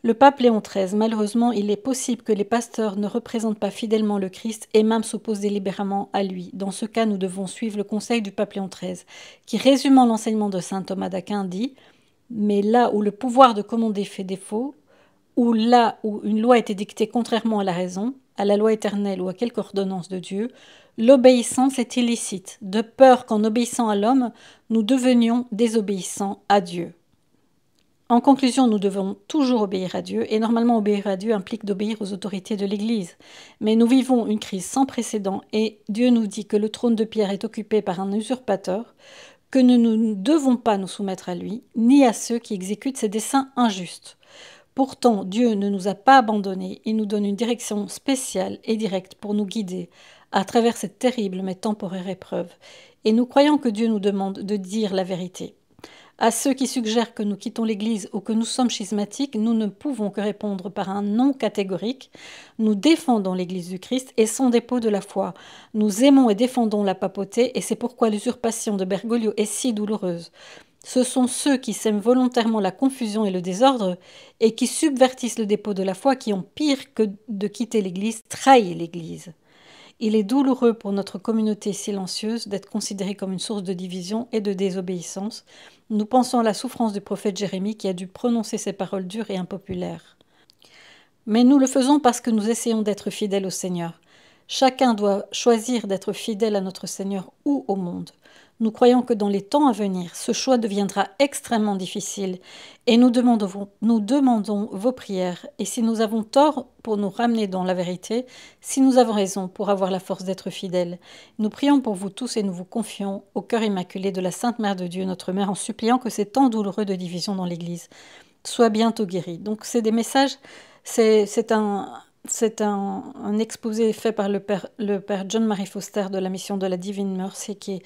Le pape Léon XIII, malheureusement, il est possible que les pasteurs ne représentent pas fidèlement le Christ et même s'opposent délibérément à lui. Dans ce cas, nous devons suivre le conseil du pape Léon XIII, qui, résumant l'enseignement de saint Thomas d'Aquin, dit « Mais là où le pouvoir de commander fait défaut, ou là où une loi était dictée contrairement à la raison, à la loi éternelle ou à quelque ordonnance de Dieu, l'obéissance est illicite, de peur qu'en obéissant à l'homme, nous devenions désobéissants à Dieu. » En conclusion, nous devons toujours obéir à Dieu, et normalement obéir à Dieu implique d'obéir aux autorités de l'Église. Mais nous vivons une crise sans précédent, et Dieu nous dit que le trône de pierre est occupé par un usurpateur, que nous ne devons pas nous soumettre à lui, ni à ceux qui exécutent ses desseins injustes. Pourtant, Dieu ne nous a pas abandonnés, il nous donne une direction spéciale et directe pour nous guider à travers cette terrible mais temporaire épreuve. Et nous croyons que Dieu nous demande de dire la vérité. À ceux qui suggèrent que nous quittons l'Église ou que nous sommes schismatiques, nous ne pouvons que répondre par un non catégorique. Nous défendons l'Église du Christ et son dépôt de la foi. Nous aimons et défendons la papauté et c'est pourquoi l'usurpation de Bergoglio est si douloureuse. Ce sont ceux qui sèment volontairement la confusion et le désordre et qui subvertissent le dépôt de la foi qui ont pire que de quitter l'Église, trahi l'Église. Il est douloureux pour notre communauté silencieuse d'être considérée comme une source de division et de désobéissance. Nous pensons à la souffrance du prophète Jérémie qui a dû prononcer ces paroles dures et impopulaires. Mais nous le faisons parce que nous essayons d'être fidèles au Seigneur. Chacun doit choisir d'être fidèle à notre Seigneur ou au monde. Nous croyons que dans les temps à venir, ce choix deviendra extrêmement difficile et nous demandons vos prières. Et si nous avons tort pour nous ramener dans la vérité, si nous avons raison pour avoir la force d'être fidèles, nous prions pour vous tous et nous vous confions au cœur immaculé de la Sainte Mère de Dieu, notre Mère, en suppliant que ces temps douloureux de division dans l'Église soient bientôt guéris. Donc c'est des messages, c'est un exposé fait par le père John Marie Foster de la mission de la Divine Mercy qui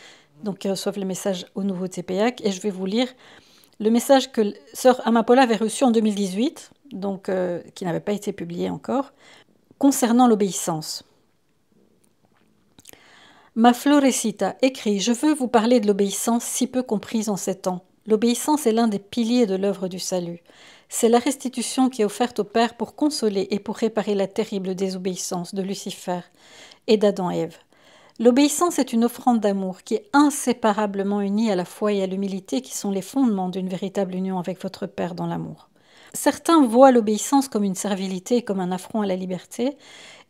reçoivent les messages au nouveau TPAC. Et je vais vous lire le message que sœur Amapola avait reçu en 2018, qui n'avait pas été publié encore, concernant l'obéissance. Ma Florecita écrit « Je veux vous parler de l'obéissance si peu comprise en ces temps. L'obéissance est l'un des piliers de l'œuvre du salut. C'est la restitution qui est offerte au Père pour consoler et pour réparer la terrible désobéissance de Lucifer et d'Adam et Ève. L'obéissance est une offrande d'amour qui est inséparablement unie à la foi et à l'humilité qui sont les fondements d'une véritable union avec votre Père dans l'amour. Certains voient l'obéissance comme une servilité et comme un affront à la liberté,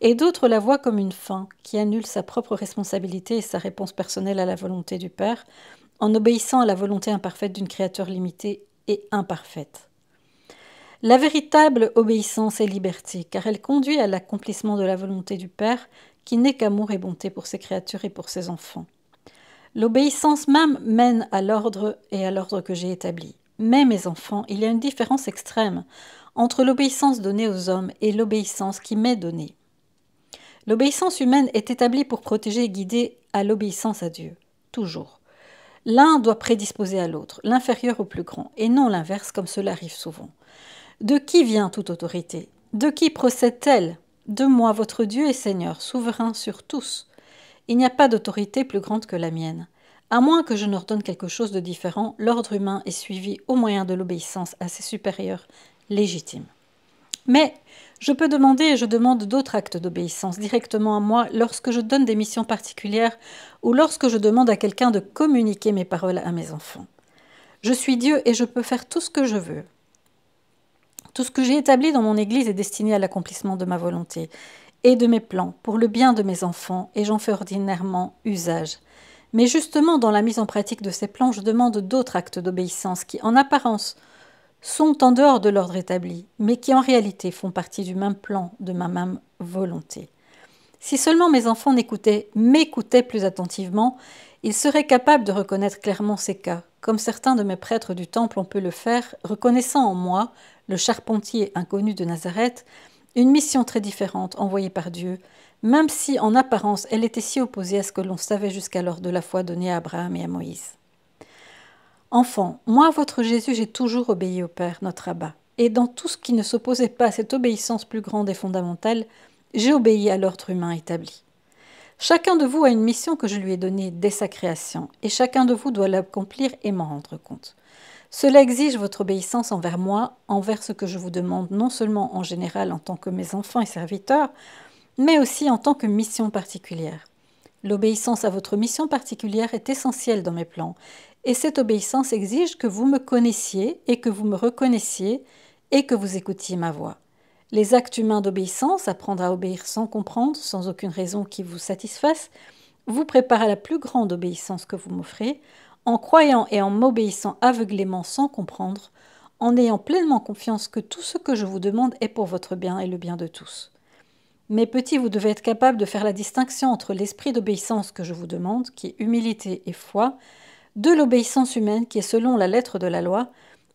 et d'autres la voient comme une fin qui annule sa propre responsabilité et sa réponse personnelle à la volonté du Père, en obéissant à la volonté imparfaite d'une créature limitée et imparfaite. La véritable obéissance est liberté, car elle conduit à l'accomplissement de la volonté du Père, qui n'est qu'amour et bonté pour ses créatures et pour ses enfants. L'obéissance même mène à l'ordre et à l'ordre que j'ai établi. Mais, mes enfants, il y a une différence extrême entre l'obéissance donnée aux hommes et l'obéissance qui m'est donnée. L'obéissance humaine est établie pour protéger et guider à l'obéissance à Dieu, toujours. L'un doit prédisposer à l'autre, l'inférieur au plus grand, et non l'inverse comme cela arrive souvent. De qui vient toute autorité? De qui procède-t-elle? De moi, votre Dieu et Seigneur, souverain sur tous. Il n'y a pas d'autorité plus grande que la mienne. À moins que je n'ordonne quelque chose de différent, l'ordre humain est suivi au moyen de l'obéissance à ses supérieurs légitimes. Mais je peux demander et je demande d'autres actes d'obéissance directement à moi lorsque je donne des missions particulières ou lorsque je demande à quelqu'un de communiquer mes paroles à mes enfants. Je suis Dieu et je peux faire tout ce que je veux. Tout ce que j'ai établi dans mon Église est destiné à l'accomplissement de ma volonté et de mes plans pour le bien de mes enfants, et j'en fais ordinairement usage. Mais justement, dans la mise en pratique de ces plans, je demande d'autres actes d'obéissance qui, en apparence, sont en dehors de l'ordre établi, mais qui en réalité font partie du même plan, de ma même volonté. Si seulement mes enfants m'écoutaient plus attentivement, ils seraient capables de reconnaître clairement ces cas, comme certains de mes prêtres du temple ont pu le faire, reconnaissant en moi, le charpentier inconnu de Nazareth, une mission très différente envoyée par Dieu, même si en apparence elle était si opposée à ce que l'on savait jusqu'alors de la foi donnée à Abraham et à Moïse. Enfants, moi, votre Jésus, j'ai toujours obéi au Père, notre Abba, et dans tout ce qui ne s'opposait pas à cette obéissance plus grande et fondamentale, j'ai obéi à l'ordre humain établi. Chacun de vous a une mission que je lui ai donnée dès sa création, et chacun de vous doit l'accomplir et m'en rendre compte. Cela exige votre obéissance envers moi, envers ce que je vous demande, non seulement en général en tant que mes enfants et serviteurs, mais aussi en tant que mission particulière. L'obéissance à votre mission particulière est essentielle dans mes plans, et cette obéissance exige que vous me connaissiez et que vous me reconnaissiez et que vous écoutiez ma voix. Les actes humains d'obéissance, apprendre à obéir sans comprendre, sans aucune raison qui vous satisfasse, vous préparent à la plus grande obéissance que vous m'offrez, en croyant et en m'obéissant aveuglément sans comprendre, en ayant pleinement confiance que tout ce que je vous demande est pour votre bien et le bien de tous. Mes petits, vous devez être capables de faire la distinction entre l'esprit d'obéissance que je vous demande, qui est humilité et foi, de l'obéissance humaine qui est selon la lettre de la loi,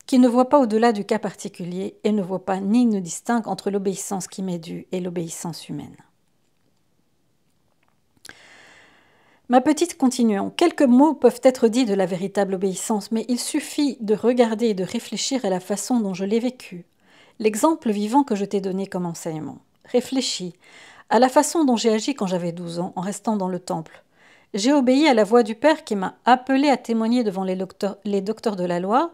qui ne voit pas au-delà du cas particulier et ne voit pas ni ne distingue entre l'obéissance qui m'est due et l'obéissance humaine. Ma petite, continuons. Quelques mots peuvent être dits de la véritable obéissance, mais il suffit de regarder et de réfléchir à la façon dont je l'ai vécue. L'exemple vivant que je t'ai donné comme enseignement. Réfléchis à la façon dont j'ai agi quand j'avais 12 ans en restant dans le temple. J'ai obéi à la voix du Père qui m'a appelé à témoigner devant les docteurs de la loi,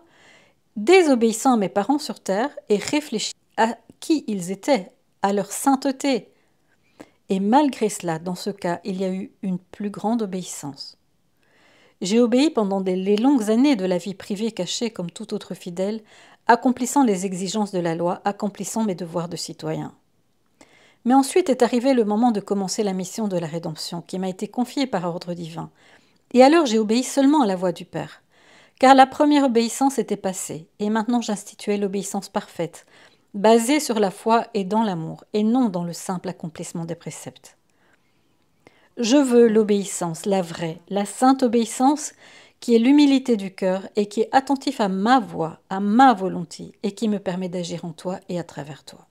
désobéissant à mes parents sur terre, et réfléchi à qui ils étaient, à leur sainteté. Et malgré cela, dans ce cas, il y a eu une plus grande obéissance. J'ai obéi pendant les longues années de la vie privée cachée comme tout autre fidèle, accomplissant les exigences de la loi, accomplissant mes devoirs de citoyen. Mais ensuite est arrivé le moment de commencer la mission de la rédemption qui m'a été confiée par ordre divin. Et alors j'ai obéi seulement à la voix du Père. Car la première obéissance était passée, et maintenant j'instituais l'obéissance parfaite, basée sur la foi et dans l'amour, et non dans le simple accomplissement des préceptes. Je veux l'obéissance, la vraie, la sainte obéissance, qui est l'humilité du cœur et qui est attentif à ma voix, à ma volonté, et qui me permet d'agir en toi et à travers toi.